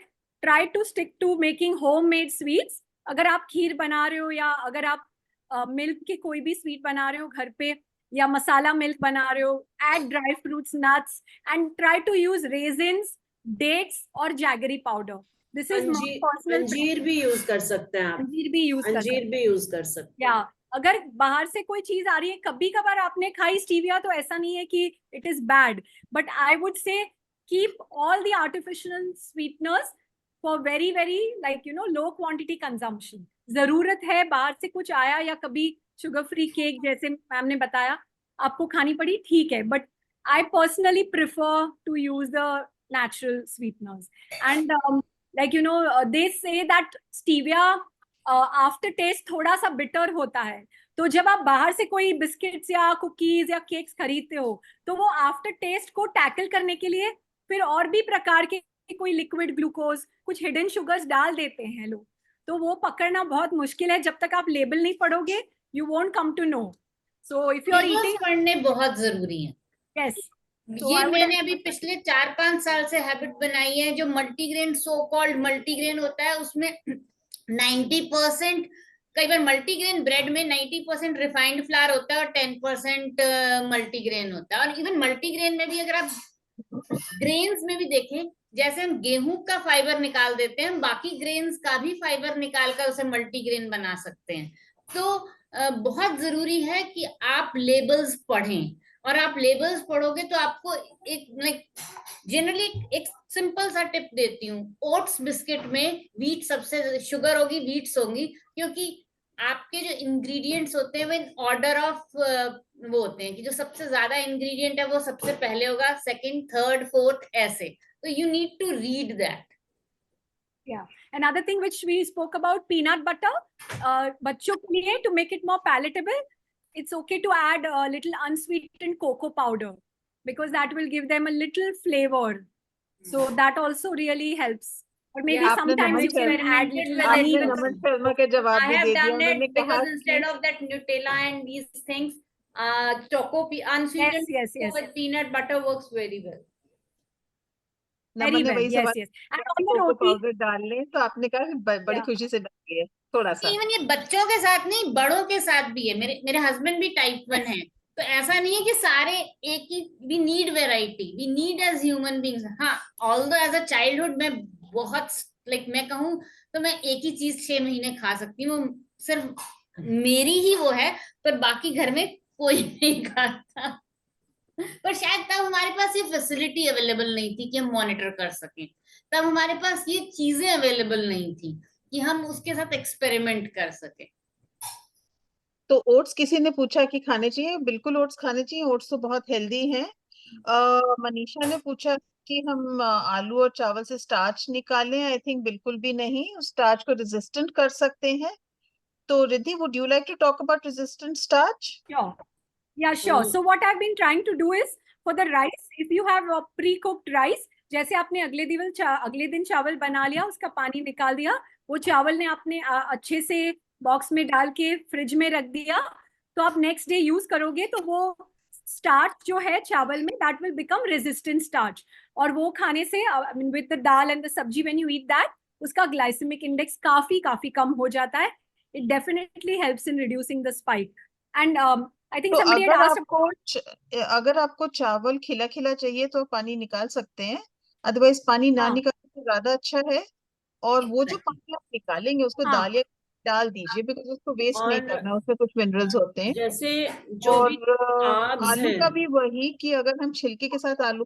try to stick to making home made sweets. अगर आप खीर बना रहे हो या अगर आप मिल्क की कोई भी स्वीट बना रहे हो घर पे, या मसाला मिल्क बना रहे हो, add dry fruits, nuts, and try to use raisins, dates और jaggery powder. This is my personal. अंजीर भी यूज कर सकते हैं आप, अंजीर भी यूज कर अंजीर भी यूज कर सकते हैं। या अगर बाहर से कोई चीज आ रही है, कभी कभार आपने खाई स्टीविया, तो ऐसा नहीं है कि it is bad, but I would say keep all the artificial sweeteners for very very like low quantity consumption. जरूरत है, बाहर से कुछ आया या कभी शुगर फ्री केक जैसे मैम ने बताया आपको खानी पड़ी, ठीक है, but I personally prefer to use the natural sweeteners. And they say that stevia after taste थोड़ा सा bitter होता है। तो जब आप बाहर से कोई बिस्किट्स या कुकीज या केक्स खरीदते हो, तो वो आफ्टर टेस्ट को टैकल करने के लिए फिर और भी प्रकार के कोई लिक्विड ग्लूकोज, कुछ हिडन शुगर्स डाल देते हैं लोग। तो वो पकड़ना बहुत मुश्किल है, जब तक आप लेबल नहीं पढ़ोगे you won't come to know. So if you are eating, पढ़ने बहुत जरूरी है। यस, ये मैंने अभी पिछले 4-5 साल से हैबिट बनाई है। जो मल्टीग्रेन, सो कॉल्ड मल्टीग्रेन होता है, उसमें 90%, कई बार मल्टीग्रेन ब्रेड में 90% रिफाइंड फ्लावर होता है और 10% मल्टीग्रेन होता है। और इवन मल्टीग्रेन में भी अगर आप ग्रेन्स में भी देखें, जैसे हम गेहूं का फाइबर निकाल देते हैं, बाकी ग्रेन्स का भी फाइबर निकाल कर उसे मल्टीग्रेन बना सकते हैं। तो बहुत जरूरी है कि आप लेबल्स पढ़ें, और आप लेबल्स पढ़ोगे तो आपको एक जनरली एक सिंपल सा टिप देती हूँ, ओट्स बिस्किट में व्हीट सबसे, शुगर होगी, व्हीट्स होंगी, क्योंकि आपके जो इंग्रेडिएंट्स होते हैं वो ऑर्डर ऑफ वो होते हैं कि जो सबसे ज्यादा इंग्रेडिएंट है वो सबसे पहले होगा, सेकंड, थर्ड, फोर्थ, ऐसे। तो you need to read that. Yeah. Another thing which we spoke about, peanut butter. बच्चों के लिए, to make it more palatable, it's okay to add a little unsweetened cocoa powder, because that will give them a little flavor. So that also really helps. Or maybe आपने sometimes you can add little honey. आपने नमन शर्मा के जवाब I भी have दे दिया। done उन्होंने it कहा because कि instead of that Nutella and these things, unsweetened Yes. with peanut butter works very well. Naman Very ने well. वही Yes. सवाल, And on the cocoa roti, powder डाल लें, तो आपने कहा कि बड़ी Yeah. खुशी से डालिए थोड़ा सा। इवन ये बच्चों के साथ नहीं, बड़ों के साथ भी है। मेरे हस्बैंड भी टाइप 1 है, तो ऐसा नहीं है कि सारे एक ही। We need variety, we need as human beings. हाँ, ऑल्दो एज अ चाइल्डहुड मैं बहुत मैं कहूँ तो मैं एक ही चीज 6 महीने खा सकती हूँ, सिर्फ मेरी ही वो है, पर बाकी घर में कोई नहीं खाता। पर शायद तब हमारे पास ये फैसिलिटी अवेलेबल नहीं थी कि हम मॉनिटर कर सकें, तब हमारे पास ये चीजें अवेलेबल नहीं थी कि हम उसके साथ एक्सपेरिमेंट कर सके। तो ओट्स किसी ने पूछा कि खाने चाहिए, बिल्कुल ओट्स खाने चाहिए, ओट्स तो बहुत हेल्दी हैं। मनीषा ने पूछा कि हम आलू और चावल से स्टार्च निकालें। आई थिंक बिल्कुल भी नहीं, उस स्टार्च को रेजिस्टेंट कर सकते हैं। तो Riddhi, would you like to talk about resistant starch? sure. Yeah, sure. So what I've been trying to do is, for the rice, if you have a pre-cooked rice, जैसे आपने अगले दिन चावल बना लिया, उसका पानी निकाल दिया, वो चावल ने आपने अच्छे से बॉक्स में डाल के फ्रिज में रख दिया, तो आप नेक्स्ट डे यूज करोगे तो वो स्टार्च जो है चावल में that will become resistant starch, और वो खाने से with the dal and the सब्जी व्हेन यू ईट दैट, उसका ग्लाइसेमिक इंडेक्स काफी कम हो जाता है. It definitely helps in reducing the spike. And I think तो somebody had asked about अगर आपको चावल खिला खिला चाहिए तो पानी निकाल सकते हैं, अदरवाइज पानी ना हाँ. निकाले तो ज्यादा अच्छा है. और वो जो पानी आप निकालेंगे उसको हाँ. दाल या डाल दीजिए, बिकॉज उसको वेस्ट नहीं और करना, उसमें कुछ मिनरल्स होते हैं. जैसे जो और भी कार्ब्स आलू हैं, का भी वही कि अगर हम छिलके के साथ आलू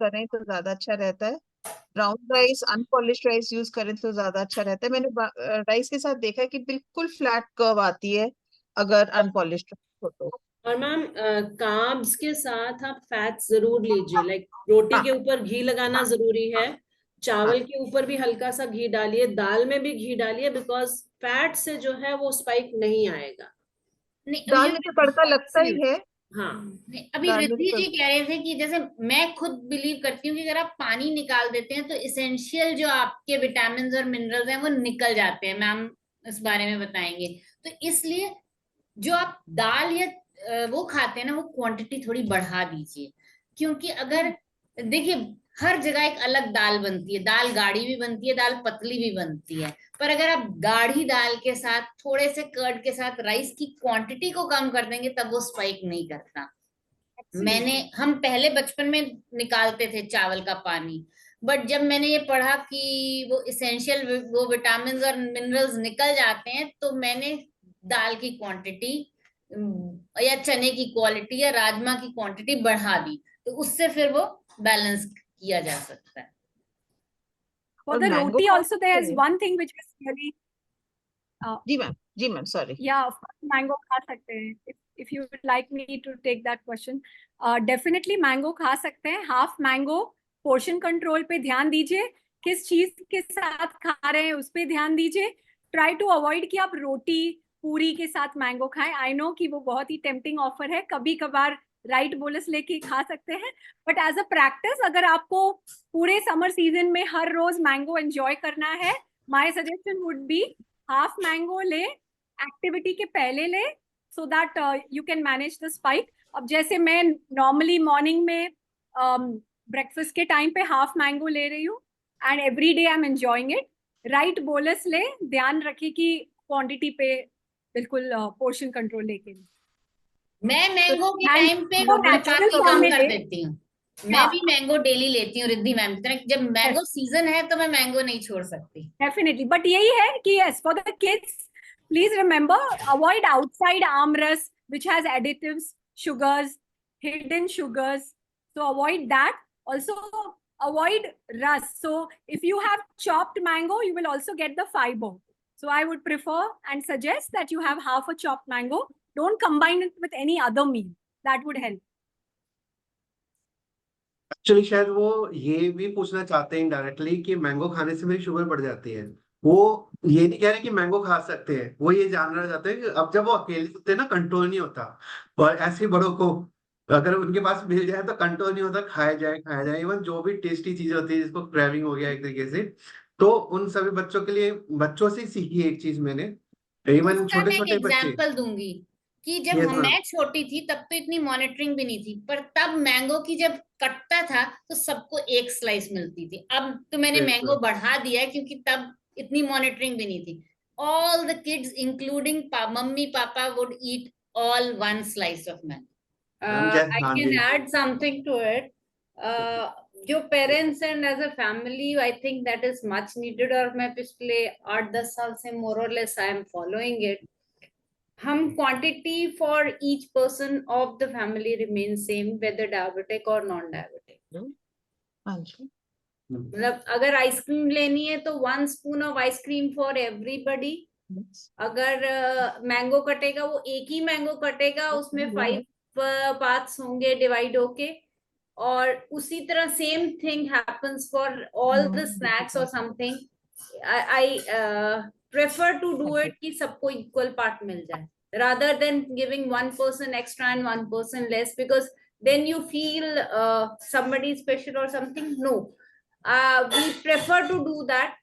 करें तो ज्यादा अच्छा रहता है. Brown rice, unpolished rice use करें तो ज्यादा अच्छा रहता है. मैंने राइस के साथ देखा है कि बिल्कुल फ्लैट कर्व आती है अगर अनपॉलिश्ड हो तो. और मैम कार्ब्स के साथ आप फैट्स जरूर लीजिए. लाइक रोटी के ऊपर घी लगाना जरूरी है, चावल के ऊपर भी हल्का सा घी डालिए, दाल में भी घी डालिए, बिकॉज फैट से जो है वो स्पाइक नहीं आएगा. नहीं, दाल में तो तड़का लगता ही है. हाँ. नहीं, अभी दाल में रिद्धि तो जी कह रहे थे कि जैसे मैं खुद बिलीव करती हूँ कि अगर आप पानी निकाल देते हैं तो इसेंशियल जो आपके विटामिन और मिनरल्स हैं वो निकल जाते हैं. मैम इस बारे में बताएंगे. तो इसलिए जो आप दाल या वो खाते हैं ना, वो क्वांटिटी थोड़ी बढ़ा दीजिए. क्योंकि अगर देखिए हर जगह एक अलग दाल बनती है, दाल गाढ़ी भी बनती है, दाल पतली भी बनती है. पर अगर आप गाढ़ी दाल के साथ थोड़े से कर्ड के साथ राइस की क्वांटिटी को कम कर देंगे तब वो स्पाइक नहीं करता. हम पहले बचपन में निकालते थे चावल का पानी, बट जब मैंने ये पढ़ा कि वो इसेंशियल वो विटामिन और मिनरल्स निकल जाते हैं, तो मैंने दाल की क्वांटिटी या चने की क्वालिटी या राजमा की क्वांटिटी बढ़ा दी. तो उससे फिर वो बैलेंस किया जा सकता है. for और the मैंगो roti खा also there is सकते हैं. one thing which is really जी ma'am sorry. yeah, of course mango खा सकते हैं. If you would like me to take that question, definitely mango खा सकते हैं. Half mango. पोर्शन कंट्रोल पे ध्यान दीजिए, किस चीज के साथ खा रहे हैं उस पे ध्यान दीजिए. ट्राई टू अवॉइड कि आप रोटी पूरी के साथ मैंगो खाएं. आई नो कि वो बहुत ही टेम्पटिंग ऑफर है, कभी कभार राइट बोलस लेके खा सकते हैं, बट एज अ प्रैक्टिस अगर आपको पूरे समर सीजन में हर रोज मैंगो एंजॉय करना है, my suggestion would be half mango ले, एक्टिविटी के पहले ले, so that you can manage the spike. अब जैसे मैं नॉर्मली मॉर्निंग में ब्रेकफास्ट के टाइम पे हाफ मैंगो ले रही हूँ and every day I am enjoying it. Right bolus ले, ध्यान रखिए कि क्वांटिटी पे बिल्कुल पोर्शन कंट्रोल लेके. मैं मैंगो के And टाइम पे वो natural चपाती form कम में कर ले. देती हूँ. मैं भी मैंगो डेली लेती हूँ रिद्धि मैम की तरह. जब मैंगो सीजन है तो मैं मैंगो नहीं छोड़ सकती. Definitely, but यही है कि yes, for the kids, please remember avoid outside aamras which has additives, sugars, hidden sugars. So avoid that. Also avoid rus. So if you have chopped mango, you will also get the fiber. So I would prefer and suggest that you have half a chopped mango. Don't combine it with any other meal. That would help. Actually शायद वो ये भी पूछना चाहते हैं indirectly कि mango खाने से मेरी शुगर बढ़ जाती है. वो ये नहीं कह रहे कि मैंगो खा सकते हैं, वो ये जानना चाहते हैं कि अब जब वो अकेले होते हैं ना, कंट्रोल नहीं होता. और ऐसे ही बड़ों को अगर उनके पास मिल जाए तो कंट्रोल नहीं होता, खाया जाए. इवन जो भी टेस्टी चीज होती है जिसको क्रेविंग हो गया एक तरीके से, तो उन सभी बच्चों के लिए, बच्चों से सीखी एक चीज मैंने. इवन उसका मैं छोटे एक छोटे बच्चे. एग्जाम्पल दूंगी कि जब Yes, ma'am. मैं छोटी थी तब तो इतनी मॉनिटरिंग भी नहीं थी, पर तब मैंगो की जब कटता था तो सबको एक स्लाइस मिलती थी. अब तो मैंने Yes, मैंगो ma'am. बढ़ा दिया है क्योंकि तब इतनी मॉनिटरिंग भी नहीं थी. All the kids including mummy papa would eat all one slice of mango. I हाँ can जी. add something to it. जो parents and as a family I think that is much needed, और मैं पिछले 8-10 साल से मोर और less I am following it. हम quantity for each person of the family remain same whether diabetic और non diabetic. हाँ जी. मतलब अगर आइसक्रीम लेनी है तो 1 spoon of ice cream for everybody. अगर मैंगो कटेगा वो एक ही मैंगो कटेगा, उसमें 5 पार्ट्स होंगे डिवाइड होके. और उसी तरह same thing happens for all the snacks और something. I prefer to do it कि सबको इक्वल पार्ट मिल जाए, rather than giving one person extra and one person less, because then you feel somebody special or something. No, we prefer to do that.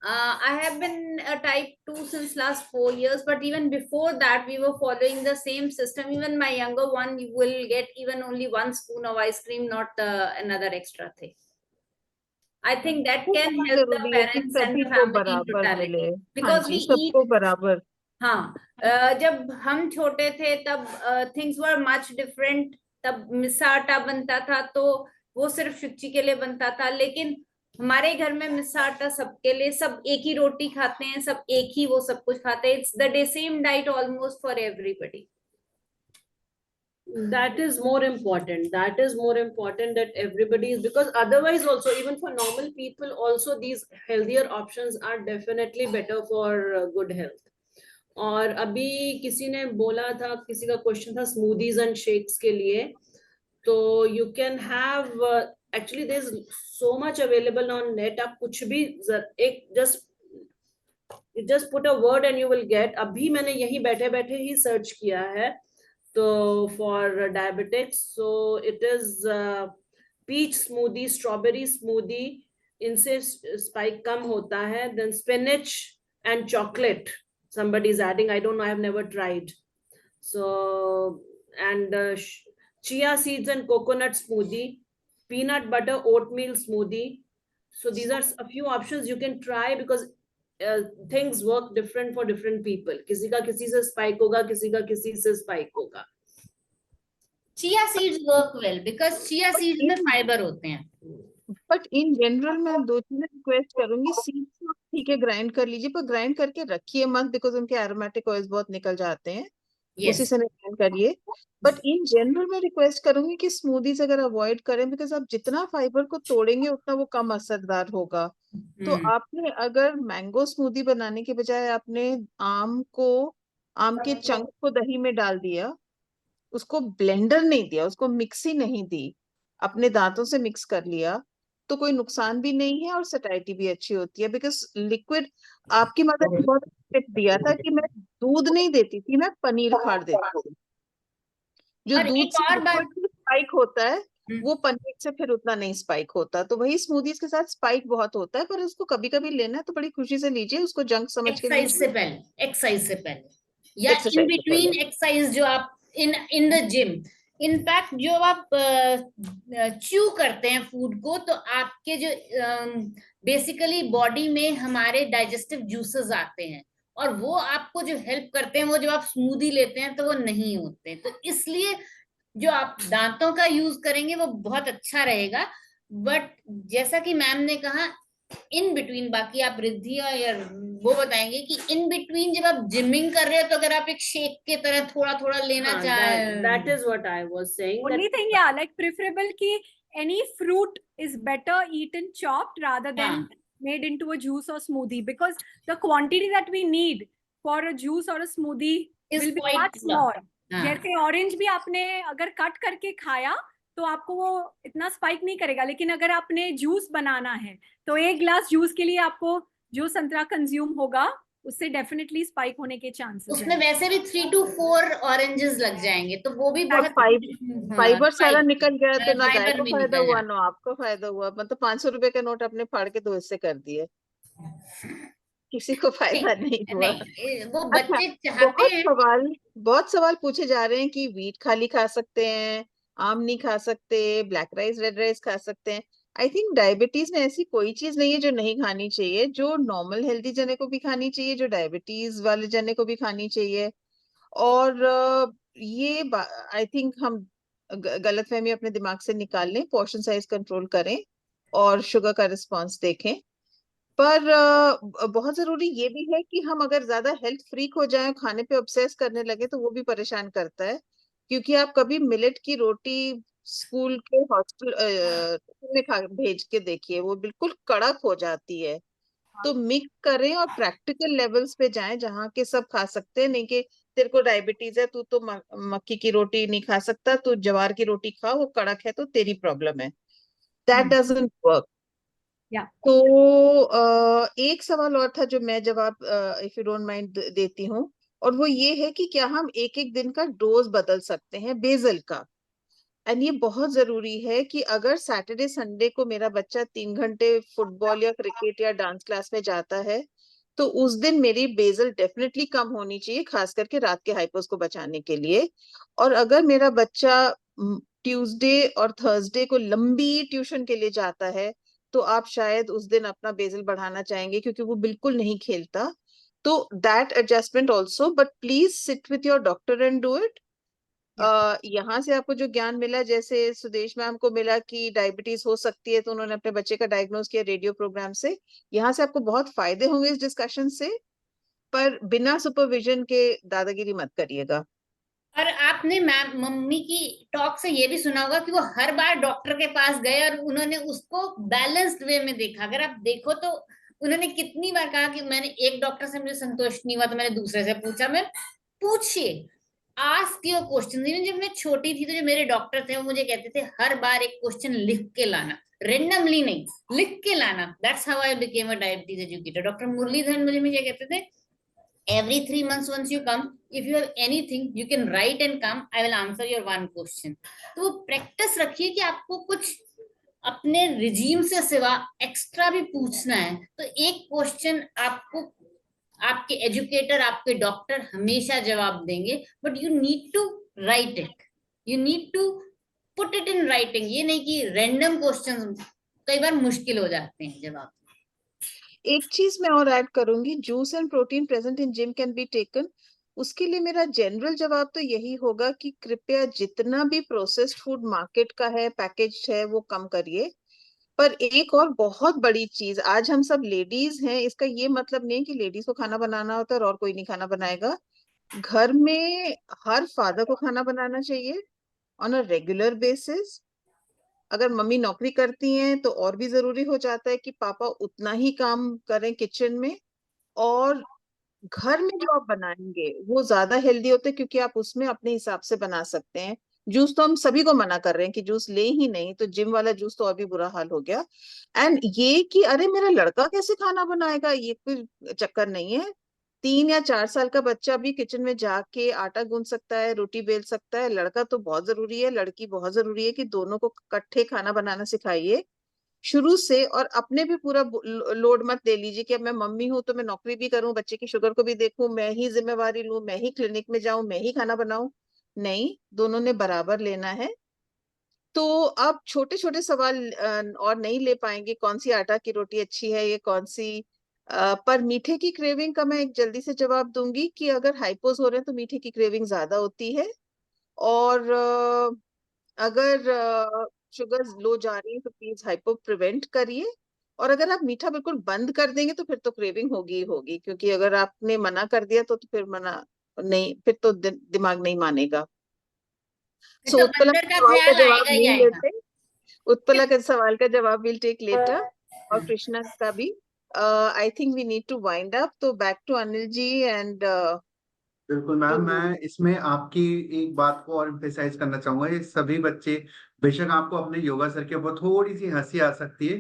I have been a type 2 since last 4 years, but even before that, we were following the same system. Even my younger one will get even only 1 spoon of ice cream, not another extra thing. I think that वो can बहुत help the जरूरी है कि parents and सभी the को family in बराबर मिले। totality, हाँ because जी, we सबको eat. बराबर। हाँ, जब हम छोटे थे तब थिंग्स वर मच डिफरेंट। तब मिस्सा आटा बनता था तो वो सिर्फ शुच्ची के लिए बनता था, लेकिन हमारे घर में मिस्सा आटा सबके लिए, सब एक ही रोटी खाते हैं, सब एक ही वो सब कुछ खाते हैं। It's the day same diet almost for everybody. That is more important. That is more important that everybody is, because otherwise also, even for normal people also, these healthier options are definitely better for good health. और अभी किसी ने बोला था, किसी का question था smoothies and shakes के लिए, तो you can have actually there is so much available on net. आप कुछ भी एक just put a word and you will get. अभी मैंने यही बैठे बैठे ही सर्च किया है, तो for diabetics, so it is peach smoothie, strawberry smoothie, इनसे स्पाइक कम होता है। Then spinach and chocolate somebody is adding, I don't know, I have never tried. So, and chia seeds and coconut smoothie, peanut butter oatmeal smoothie. So these are a few options you can try, because things work different for different people. किसी का किसी से spike होगा, किसी का किसी से spike होगा। Chia seeds work well because chia seeds में फाइबर होते हैं। बट इन जनरल मैं दो चीजें रिक्वेस्ट करूंगी। सीड्स ठीक है, ग्राइंड कर लीजिए, पर ग्राइंड करके रखिए मत, बिकॉज उनके एरोमेटिक ऑयल्स बहुत निकल जाते हैं। उसी यस, से ग्राइंड करिए। बट इन जनरल मैं रिक्वेस्ट करूंगी कि स्मूदीज अगर अवॉइड करें, बिकॉज आप जितना फाइबर को तोड़ेंगे उतना वो कम असरदार होगा। तो आपने अगर मैंगो स्मूदी बनाने के बजाय आपने आम के चंक को दही में डाल दिया, उसको ब्लेंडर नहीं दिया, उसको मिक्सी नहीं दी, अपने दांतों से मिक्स कर लिया, तो कोई नुकसान भी नहीं है और सटाइटी भी अच्छी होती है। बिकॉज लिक्विड, आपकी मदर ने बहुत टिप दिया था कि मैं दूध नहीं देती थी, मैं पनीर फाड़ देती थी। जो और दूध एक से और बात, लिक्विड स्पाइक होता है वो पनीर से फिर उतना नहीं स्पाइक होता। तो वही स्मूदीज के साथ स्पाइक बहुत होता है, पर उसको कभी कभी लेना है तो बड़ी खुशी से लीजिए, उसको जंक समझ के एक्सरसाइज से लीजिए। पहले, एक्सरसाइज से पहले या इन एक्सरसाइज से बिटवीन पहले एक्सरसाइज, जो आप इन द जिम, इनफैक्ट जो आप च्यू करते हैं फूड को, तो आपके जो बेसिकली बॉडी में हमारे डाइजेस्टिव जूसेस आते हैं, और वो आपको जो हेल्प करते हैं, वो जब आप स्मूदी लेते हैं तो वो नहीं होते। तो इसलिए जो आप दांतों का यूज करेंगे वो बहुत अच्छा रहेगा। बट जैसा कि मैम ने कहा, इन बिटवीन, बाकी आप रिद्धि या वो बताएंगे कि इन बिटवीन जब आप जिमिंग कर रहे हो तो अगर आप एक शेक के तरह थोड़ा थोड़ा लेना चाहें, that is what I was saying. Only thing, yeah, like preferable ki any fruit is better eaten chopped rather than made into a juice or smoothie, because the quantity that we need for a juice or a smoothie will be much more. जैसे orange भी आपने अगर cut करके खाया तो आपको वो इतना स्पाइक नहीं करेगा, लेकिन अगर आपने जूस बनाना है तो एक ग्लास जूस के लिए आपको जो संतरा कंज्यूम होगा उससे डेफिनेटली स्पाइक होने के चांसेस उसमें वैसे भी 3 to 4 ऑरेंजेस लग जाएंगे, तो वो भी बहुत फाइबर सारा निकल गया, तो ना गाय फाइबर को भी फायदा निकल हुआ ना आपको फायदा हुआ। मतलब 500 रुपए का नोट आपने फाड़ के 2 हिस्से कर दिए, किसी को फायदा नहीं हुआ। नहीं, वो अच्छा, बच्चे चाहते हैं। बहुत सवाल पूछे जा रहे हैं कि वीट खाली खा सकते हैं, आम नहीं खा सकते, ब्लैक राइस रेड राइस खा सकते हैं। आई थिंक डायबिटीज में ऐसी कोई चीज नहीं है जो नहीं खानी चाहिए। जो नॉर्मल हेल्दी जने को भी खानी चाहिए, जो डायबिटीज वाले जने को भी खानी चाहिए। और ये आई थिंक हम गलतफहमी अपने दिमाग से निकाल लें, पोर्शन साइज कंट्रोल करें और शुगर का रिस्पॉन्स देखें। पर बहुत जरूरी ये भी है कि हम अगर ज्यादा हेल्थ फ्रीक हो जाएं, खाने पे ऑब्सेस करने लगे, तो वो भी परेशान करता है। क्योंकि आप कभी मिलेट की रोटी स्कूल के हॉस्टल में भेज के देखिए, वो बिल्कुल कड़क हो जाती है। तो मिक्स करें और प्रैक्टिकल लेवल्स पे जाएं जहाँ के सब खा सकते हैं। नहीं कि तेरे को डायबिटीज है, तू तो मक्की की रोटी नहीं खा सकता, तू ज्वार की रोटी खा, वो कड़क है तो तेरी प्रॉब्लम है। That doesn't work. तो एक सवाल और था जो मैं जवाब, इफ यू डोंट माइंड, देती हूँ, और वो ये है कि क्या हम एक एक दिन का डोज बदल सकते हैं बेसल का। एंड ये बहुत जरूरी है कि अगर सैटरडे संडे को मेरा बच्चा 3 घंटे फुटबॉल या क्रिकेट या डांस क्लास में जाता है तो उस दिन मेरी बेसल डेफिनेटली कम होनी चाहिए, खास करके रात के हाइपोस को बचाने के लिए। और अगर मेरा बच्चा ट्यूसडे और थर्सडे को लंबी ट्यूशन के लिए जाता है तो आप शायद उस दिन अपना बेसल बढ़ाना चाहेंगे क्योंकि वो बिल्कुल नहीं खेलता। तो that adjustment also, but please sit with your doctor and do it. यहाँ से आपको जो ज्ञान मिला, जैसे सुदेश मैम को मिला कि डायबिटीज हो सकती है तो उन्होंने अपने बच्चे का डायग्नोज किया रेडियो प्रोग्राम से, यहाँ से आपको बहुत फायदे होंगे इस डिस्कशन से। पर बिना सुपरविजन के दादागिरी मत करिएगा। और आपने मैम मम्मी की टॉक से ये भी सुना होगा कि वो हर बार डॉक्टर के पास गए और उन्होंने उसको बैलेंस्ड वे में देखा। अगर आप देखो तो उन्होंने कितनी बार कहा कि मैंने एक डॉक्टर से मुझे संतोष नहीं हुआ तो मैंने दूसरे से पूछा। मैं पूछिए, आस्क योर क्वेश्चन। जब मैं छोटी थी तो जो मेरे डॉक्टर थे वो मुझे कहते थे हर बार एक क्वेश्चन लिख के लाना, रेंडमली नहीं, लिख के लाना। That's how I became a diabetes educator. Doctor Muralidharan मुझे कहते थे every 3 months once you come, if you have anything you can write and come, I will answer your one question। तो वो प्रैक्टिस रखिए कि आपको कुछ अपने रिजीम से सिवा एक्स्ट्रा भी पूछना है तो एक क्वेश्चन आपको आपके एजुकेटर, आपके डॉक्टर हमेशा जवाब देंगे, but you need to write it, you need to put it in writing. ये नहीं कि रैंडम क्वेश्चन कई बार मुश्किल हो जाते हैं जवाब। एक चीज मैं और ऐड करूंगी, juice and protein present in gym can be taken. उसके लिए मेरा जनरल जवाब तो यही होगा कि कृपया जितना भी प्रोसेस्ड फूड मार्केट का है, पैकेज्ड है, वो कम करिए। पर एक और बहुत बड़ी चीज, आज हम सब लेडीज हैं, इसका ये मतलब नहीं कि लेडीज को खाना बनाना होता है और कोई नहीं खाना बनाएगा। घर में हर फादर को खाना बनाना चाहिए ऑन अ रेगुलर बेसिस। अगर मम्मी नौकरी करती हैं तो और भी जरूरी हो जाता है कि पापा उतना ही काम करें किचन में। और घर में जो आप बनाएंगे वो ज्यादा हेल्दी होते हैं क्योंकि आप उसमें अपने हिसाब से बना सकते हैं। जूस तो हम सभी को मना कर रहे हैं कि जूस ले ही नहीं, तो जिम वाला जूस तो और भी बुरा हाल हो गया। एंड ये कि अरे मेरा लड़का कैसे खाना बनाएगा, ये कोई चक्कर नहीं है। 3 या 4 साल का बच्चा भी किचन में जाके आटा गूंथ सकता है, रोटी बेल सकता है। लड़का तो बहुत जरूरी है, लड़की बहुत जरूरी है कि दोनों को इकट्ठे खाना बनाना सिखाइए शुरू से। और अपने भी पूरा लोड मत ले लीजिए कि अब मैं मम्मी हूं तो मैं नौकरी भी करूं, बच्चे की शुगर को भी देखूं, मैं ही जिम्मेवारी लूं, मैं ही क्लिनिक में जाऊं, मैं ही खाना बनाऊं। नहीं, दोनों ने बराबर लेना है। तो अब छोटे छोटे सवाल और नहीं ले पाएंगे, कौन सी आटा की रोटी अच्छी है, ये कौन सी। पर मीठे की क्रेविंग का मैं एक जल्दी से जवाब दूंगी कि अगर हाइपोज हो रहे हैं तो मीठे की क्रेविंग ज्यादा होती है। और अगर शुगर लो जा रही है तो प्लीज हाइपो प्रिवेंट करिए। और अगर आप मीठा बिल्कुल बंद कर देंगे तो फिर तो क्रेविंग होगी ही होगी, क्योंकि अगर आपने मना कर दिया तो फिर मना नहीं, फिर तो दिमाग नहीं मानेगा। सो तो उत्पला अंदर के का सवाल का ख्याल जवाब आएगा ही नहीं आएगा। लेते, उत्पला के सवाल का जवाब विल टेक लेटर, और कृष्णा का भी। I think we need to wind up, तो back to Anil ji and बिल्कुल मैम, मैं इसमें आपकी एक बात को और एम्फेसाइज करना चाहूंगा। ये सभी बच्चे, बेशक आपको अपने योगा सर के ऊपर थोड़ी सी हंसी आ सकती है,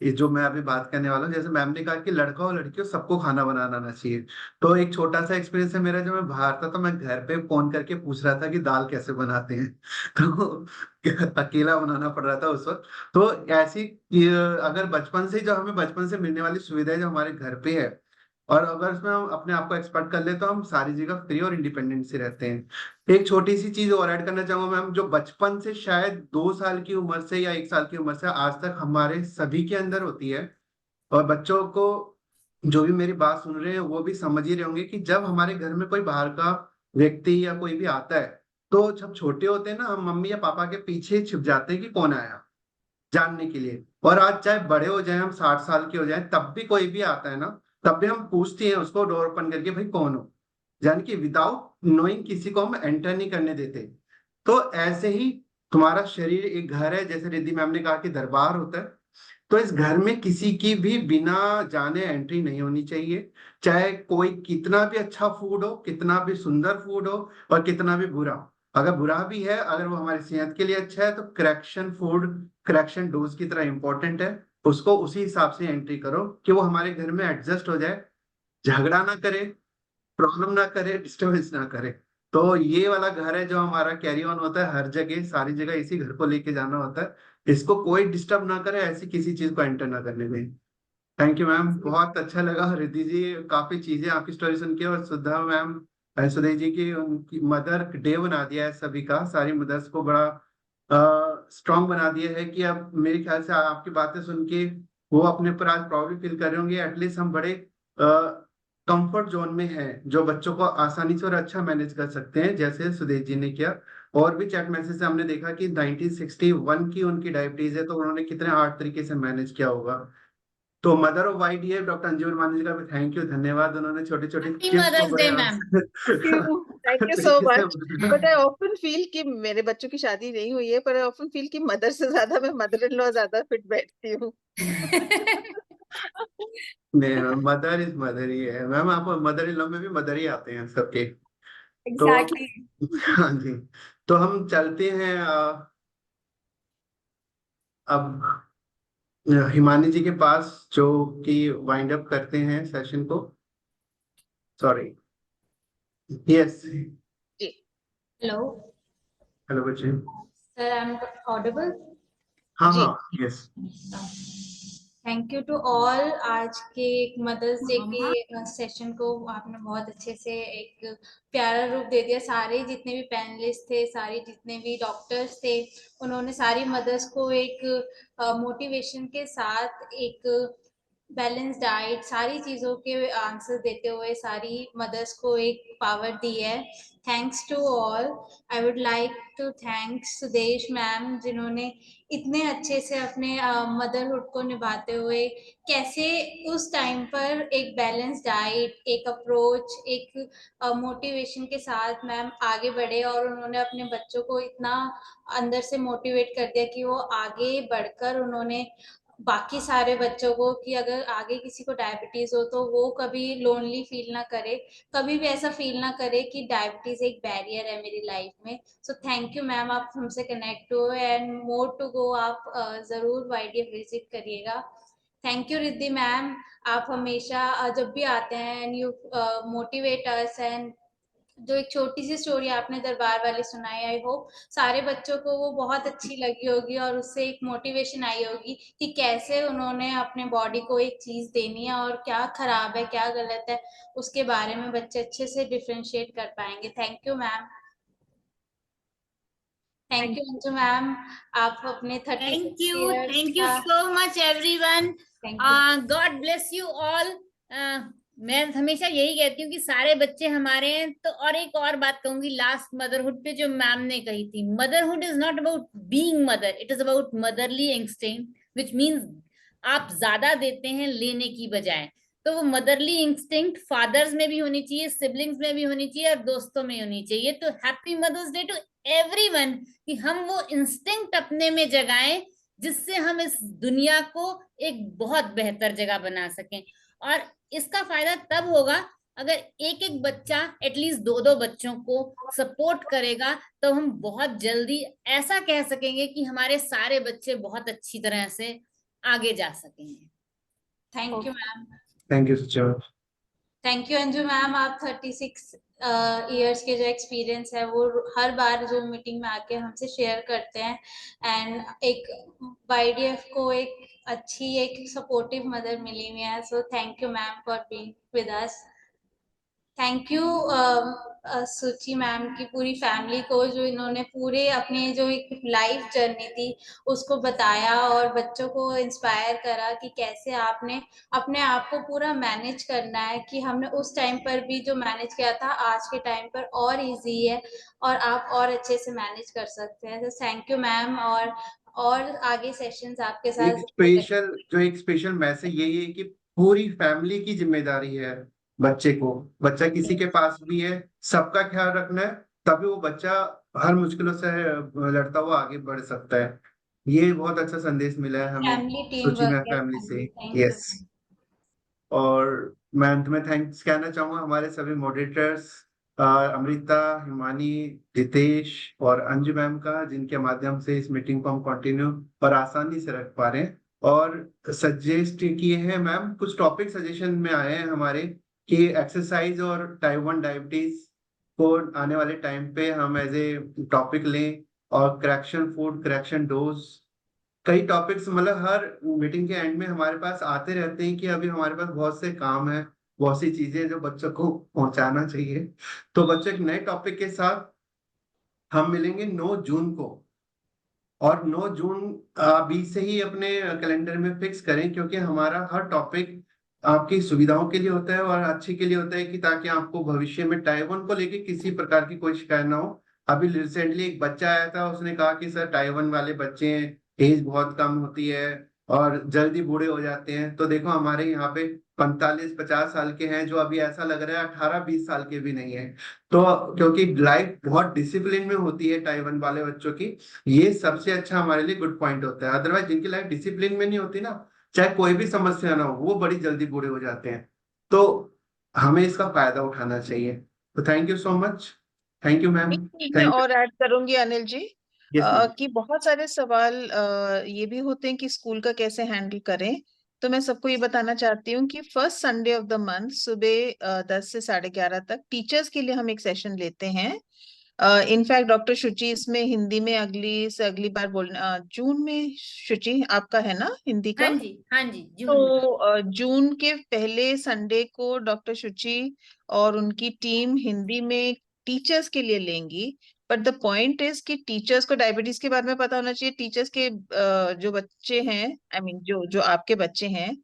ये जो मैं अभी बात करने वाला हूँ, जैसे मैम ने कहा कि लड़का और लड़की सबको खाना बनाना आना चाहिए। तो एक छोटा सा एक्सपीरियंस है मेरा, जब मैं बाहर था तो मैं घर पे फोन करके पूछ रहा था कि दाल कैसे बनाते हैं तो अकेला बनाना पड़ रहा था उस वक्त। तो ऐसी अगर बचपन से, जो हमें बचपन से मिलने वाली सुविधाएं जो हमारे घर पे है, और अगर उसमें हम अपने आप को एक्सपर्ट कर ले तो हम सारी जगह फ्री और इंडिपेंडेंट से रहते हैं। एक छोटी सी चीज और ऐड करना चाहूंगा मैम, जो बचपन से शायद 2 साल की उम्र से या 1 साल की उम्र से आज तक हमारे सभी के अंदर होती है, और बच्चों को जो भी मेरी बात सुन रहे हैं वो भी समझ ही रहे होंगे कि जब हमारे घर में कोई बाहर का व्यक्ति या कोई भी आता है तो जब छोटे होते हैं ना, हम मम्मी या पापा के पीछे छिप जाते हैं कि कौन आया, जानने के लिए। और आज चाहे बड़े हो जाए, हम 60 साल के हो जाए, तब भी कोई भी आता है ना, तब भी हम पूछते हैं उसको डोर ओपन करके, भाई कौन हो, यानी कि विदाउट नोइंग किसी को हम एंटर नहीं करने देते। तो ऐसे ही तुम्हारा शरीर एक घर है, जैसे रिद्धि मैम ने कहा कि दरबार होता है, तो इस घर में किसी की भी बिना जाने एंट्री नहीं होनी चाहिए। चाहे कोई कितना भी अच्छा फूड हो, कितना भी सुंदर फूड हो, और कितना भी बुरा। अगर बुरा भी है, अगर वो हमारी सेहत के लिए अच्छा है, तो करेक्शन फूड करेक्शन डोज की तरह इंपॉर्टेंट है, उसको उसी हिसाब से एंट्री करो कि वो हमारे घर में एडजस्ट हो जाए, झगड़ा ना करे, प्रॉब्लम ना करे, डिस्टर्बेंस ना करे। तो ये वाला घर है जो हमारा कैरी ऑन होता है हर जगह, सारी जगह इसी घर को लेके जाना होता है। इसको कोई डिस्टर्ब ना करे, ऐसी किसी चीज को एंटर ना करने दें। थैंक यू मैम, बहुत अच्छा लगा रिद्धि जी, काफी चीजें आपकी स्टोरी सुन के। और सुधा मैम, सुदय जी की उनकी मदर डे बना दिया है सभी का, सारी मदर्स को बड़ा स्ट्रांग बना दिया है कि अब मेरे ख्याल से आपकी बातें सुन के वो अपने ऊपर आज प्राउड फील कर रहे होंगे। एटलीस्ट हम बड़े कंफर्ट जोन में हैं, जो बच्चों को आसानी से और अच्छा मैनेज कर सकते हैं, जैसे सुदेश जी ने किया। और भी चैट मैसेज से हमने देखा कि 1961 की उनकी डायबिटीज है, तो उन्होंने कितने हार्ड तरीके से मैनेज किया होगा। तो mother of YDF doctor Anjum मानी जी का भी थैंक यू, धन्यवाद। उन्होंने छोटे छोटे Happy टिप्स को Mother's बड़े Day, ma'am. Thank you so much. But I often feel कि मेरे बच्चों की शादी नहीं हुई है, पर I often feel कि मदर से ज्यादा मैं मदर इन लॉ ज्यादा फिट बैठती हूँ। मदर इज मदर ही है मैम, आप मदर इन लॉ में भी मदर ही आते हैं सबके। तो एग्जैक्टली। हाँ जी, तो हम चलते हैं अब हिमानी जी के पास, जो कि वाइंड अप करते हैं सेशन को। सॉरी, यस, Hello, हेलो बच्चे। sir, I'm audible. हाँ जी। हाँ, yes. Thank you to all. आज के एक मदर्स डे के सेशन को आपने बहुत अच्छे से एक प्यारा रूप दे दिया। सारे जितने भी पैनलिस्ट थे, सारे जितने भी डॉक्टर्स थे, उन्होंने सारी मदर्स को एक मोटिवेशन के साथ एक बैलेंस डाइट, सारी चीज़ों के आंसर देते हुए सारी मदर्स को एक पावर दी है। Thanks to all. I would like to thank Sudesh ma'am, जिन्होंने इतने अच्छे से अपने मदरहुड को निभाते हुए कैसे उस टाइम पर एक बैलेंस डाइट, एक अप्रोच, एक मोटिवेशन के साथ मैम आगे बढ़े, और उन्होंने अपने बच्चों को इतना अंदर से मोटिवेट कर दिया कि वो आगे बढ़कर उन्होंने बाकी सारे बच्चों को, कि अगर आगे किसी को डायबिटीज हो तो वो कभी लोनली फील ना करे, कभी भी ऐसा फील ना करे कि डायबिटीज एक बैरियर है मेरी लाइफ में। सो थैंक यू मैम, आप हमसे कनेक्ट हो एंड मोर टू गो। आप जरूर YDF विजिट करिएगा। थैंक यू रिद्धि मैम, आप हमेशा जब भी आते हैं and you motivate us, and जो एक छोटी सी स्टोरी आपने दरबार वाली सुनाई, आई होप सारे बच्चों को वो बहुत अच्छी लगी होगी और उससे एक मोटिवेशन आई होगी कि कैसे उन्होंने अपने बॉडी को एक चीज देनी है और क्या खराब है क्या गलत है, उसके बारे में बच्चे अच्छे से डिफरेंशिएट कर पाएंगे। Thank you ma'am. Thank you Anju ma'am, आप अपने 36 years Thank you का so much everyone. Thank you. God bless you all. मैं हमेशा यही कहती हूँ कि सारे बच्चे हमारे हैं। तो और एक और बात कहूंगी लास्ट मदरहुड पे, जो मैम ने कही थी, motherhood is not about being mother, it is about motherly instinct, which means आप ज्यादा देते हैं लेने की बजाय। तो वो मदरली इंस्टिंक्ट फादर्स में भी होनी चाहिए, सिबलिंग्स में भी होनी चाहिए और दोस्तों में होनी चाहिए। तो happy mother's day to everyone, कि हम वो इंस्टिंक्ट अपने में जगाएं जिससे हम इस दुनिया को एक बहुत बेहतर जगह बना सकें। और इसका फायदा तब होगा अगर एक एक बच्चा एटलीस्ट दो दो बच्चों को सपोर्ट करेगा, तो हम बहुत जल्दी ऐसा कह सकेंगे कि हमारे सारे बच्चे बहुत अच्छी तरह से आगे जा सकेंगे। Thank you ma'am. Thank you such. Thank you Anju ma'am, आप 36 इयर्स के जो एक्सपीरियंस है वो हर बार जो मीटिंग में आके हमसे शेयर करते हैं, एंड एक YDF को एक अच्छी एक सपोर्टिव मदर मिली हुई है। So thank you ma'am for being with us. Thank you सुची मैम की पूरी फैमिली को, जो इन्होंने पूरे अपने जो एक लाइफ जर्नी थी उसको बताया और बच्चों को इंस्पायर करा कि कैसे आपने अपने आप को पूरा मैनेज करना है, कि हमने उस टाइम पर भी जो मैनेज किया था आज के टाइम पर और इजी है और आप और अच्छे से मैनेज कर सकते हैं। तो थैंक यू मैम, और आगे सेशंस आपके साथ एक स्पेशल मैसेज यही है कि पूरी फैमिली की जिम्मेदारी है बच्चे को। बच्चा किसी के पास भी है, सबका ख्याल रखना है, तभी वो बच्चा हर मुश्किलों से लड़ता हुआ आगे बढ़ सकता है। ये बहुत अच्छा संदेश मिला है हमें फैमिली टीम सुची मैम वर्क है। फैमिली से। Thank you. यस, और मैं अंत में थैंक्स कहना चाहूंगा हमारे सभी मॉडरेटर्स अमृता, हिमानी, जितेश और अंजू मैम का, जिनके माध्यम से इस मीटिंग को हम कंटिन्यू और आसानी से रख पा रहे हैं। और सजेस्ट किए हैं मैम, कुछ टॉपिक सजेशन में आए हैं हमारे कि एक्सरसाइज और टाइप 1 डायबिटीज को आने वाले टाइम पे हम एज ए टॉपिक लें, और करेक्शन फूड, करेक्शन डोज, कई टॉपिक्स मतलब हर मीटिंग के एंड में हमारे पास आते रहते हैं कि अभी हमारे पास बहुत से काम है, बहुत सी चीजें जो बच्चों को पहुंचाना चाहिए। तो बच्चों एक नए टॉपिक के साथ हम मिलेंगे 9 जून को, और 9 जून अभी से ही अपने कैलेंडर में फिक्स करें, क्योंकि हमारा हर टॉपिक आपकी सुविधाओं के लिए होता है और अच्छे के लिए होता है, कि ताकि आपको भविष्य में टाइवान को लेके किसी प्रकार की कोई शिकायत ना हो। अभी रिसेंटली एक बच्चा आया था, उसने कहा कि सर टाइवान वाले बच्चे हैं, एज बहुत कम होती है और जल्दी बूढ़े हो जाते हैं। तो देखो हमारे यहाँ पे 45-50 साल के हैं, जो अभी ऐसा लग रहा है 18-20 साल के भी नहीं है। तो क्योंकि लाइफ बहुत डिसिप्लिन में होती है टाइवान वाले बच्चों की, ये सबसे अच्छा हमारे लिए गुड पॉइंट होता है। अदरवाइज जिनकी लाइफ डिसिप्लिन में नहीं होती ना, चाहे कोई भी समस्या ना हो, वो बड़ी जल्दी बूढ़े हो जाते हैं। तो हमें इसका फायदा उठाना चाहिए। तो thank you so much. Thank you ma'am. मैं थैंक और ऐड करूंगी Anil ji you. Yes ma'am. कि बहुत सारे सवाल ये भी होते हैं कि स्कूल का कैसे हैंडल करें। तो मैं सबको ये बताना चाहती हूँ कि first Sunday off the month सुबह 10 से 11:30 तक टीचर्स के लिए हम एक सेशन लेते हैं। इनफैक्ट डॉक्टर शुचि इसमें हिंदी में अगली से अगली बार बोलना, जून में शुचि आपका है ना हिंदी का? हाँ जी जून में। तो जून के पहले संडे को डॉक्टर शुचि और उनकी टीम हिंदी में टीचर्स के लिए लेंगी। बट द पॉइंट इज कि टीचर्स को डायबिटीज के बारे में पता होना चाहिए। टीचर्स के जो बच्चे हैं, आई मीन जो आपके बच्चे हैं,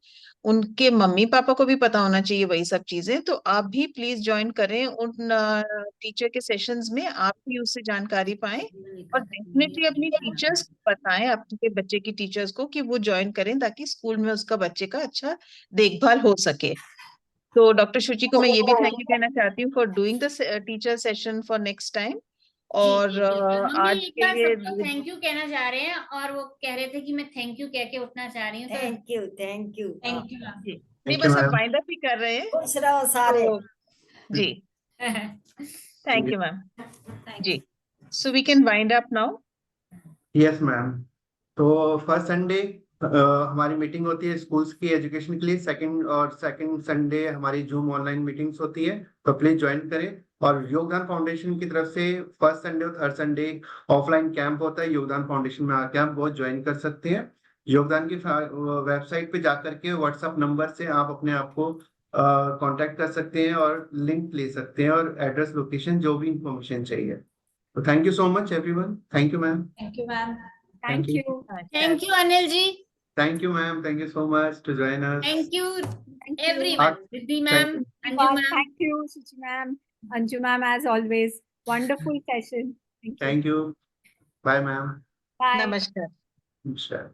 उनके मम्मी पापा को भी पता होना चाहिए वही सब चीजें। तो आप भी प्लीज ज्वाइन करें उन टीचर के सेशंस में, आप भी उससे जानकारी पाएं। और डेफिनेटली अपनी टीचर्स को बताएं, आपके बच्चे की टीचर्स को, कि वो ज्वाइन करें ताकि स्कूल में उसका बच्चे का अच्छा देखभाल हो सके। तो डॉक्टर शुचि को मैं ये भी थैंक यू कहना चाहती हूँ for doing the teacher session for next time. और बिल्कुल। हम भी आज एक के बार लिए सबको थैंक यू कहना चाह रहे हैं, और वो कह रहे थे कि मैं थैंक यू कह के उठना चाह रही हूँ। तो thank you thank you thank you जी, नहीं Thank you, बस अब ma'am. वाइंड अप ही कर रहे हैं। खुश रहो सारे। तो जी थैंक यू मैम। जी so we can wind up now. Yes ma'am. तो फर्स्ट संडे हमारी मीटिंग होती है स्कूल्स की एजुकेशन के लिए। सेकंड संडे हमारी जूम ऑनलाइन मीटिंग्स होती है, तो प्लीज ज्वाइन करें। और योगदान फाउंडेशन की तरफ से फर्स्ट संडे और थर्ड संडे ऑफलाइन कैंप होता है। योगदान फाउंडेशन में आके आप वो ज्वाइन कर सकते हैं। योगदान की वेबसाइट पे जाकर के व्हाट्सएप नंबर से आप अपने आप को कांटेक्ट कर सकते हैं और लिंक ले सकते हैं, और एड्रेस, लोकेशन, जो भी इंफॉर्मेशन चाहिए। तो thank you so much everyone. Thank you ma'am. Thank you ma'am. Thank thank you. You. Thank you Anil ji. Thank you ma'am. Thank you so much to join us. Thank you Thank you. Everyone. Riddhi ma'am, Anju ma'am. Thank you, Suchi ma'am, Anju ma'am, as always. Wonderful session. Thank you. Thank you. Bye ma'am. Bye. नमस्कार। Sure.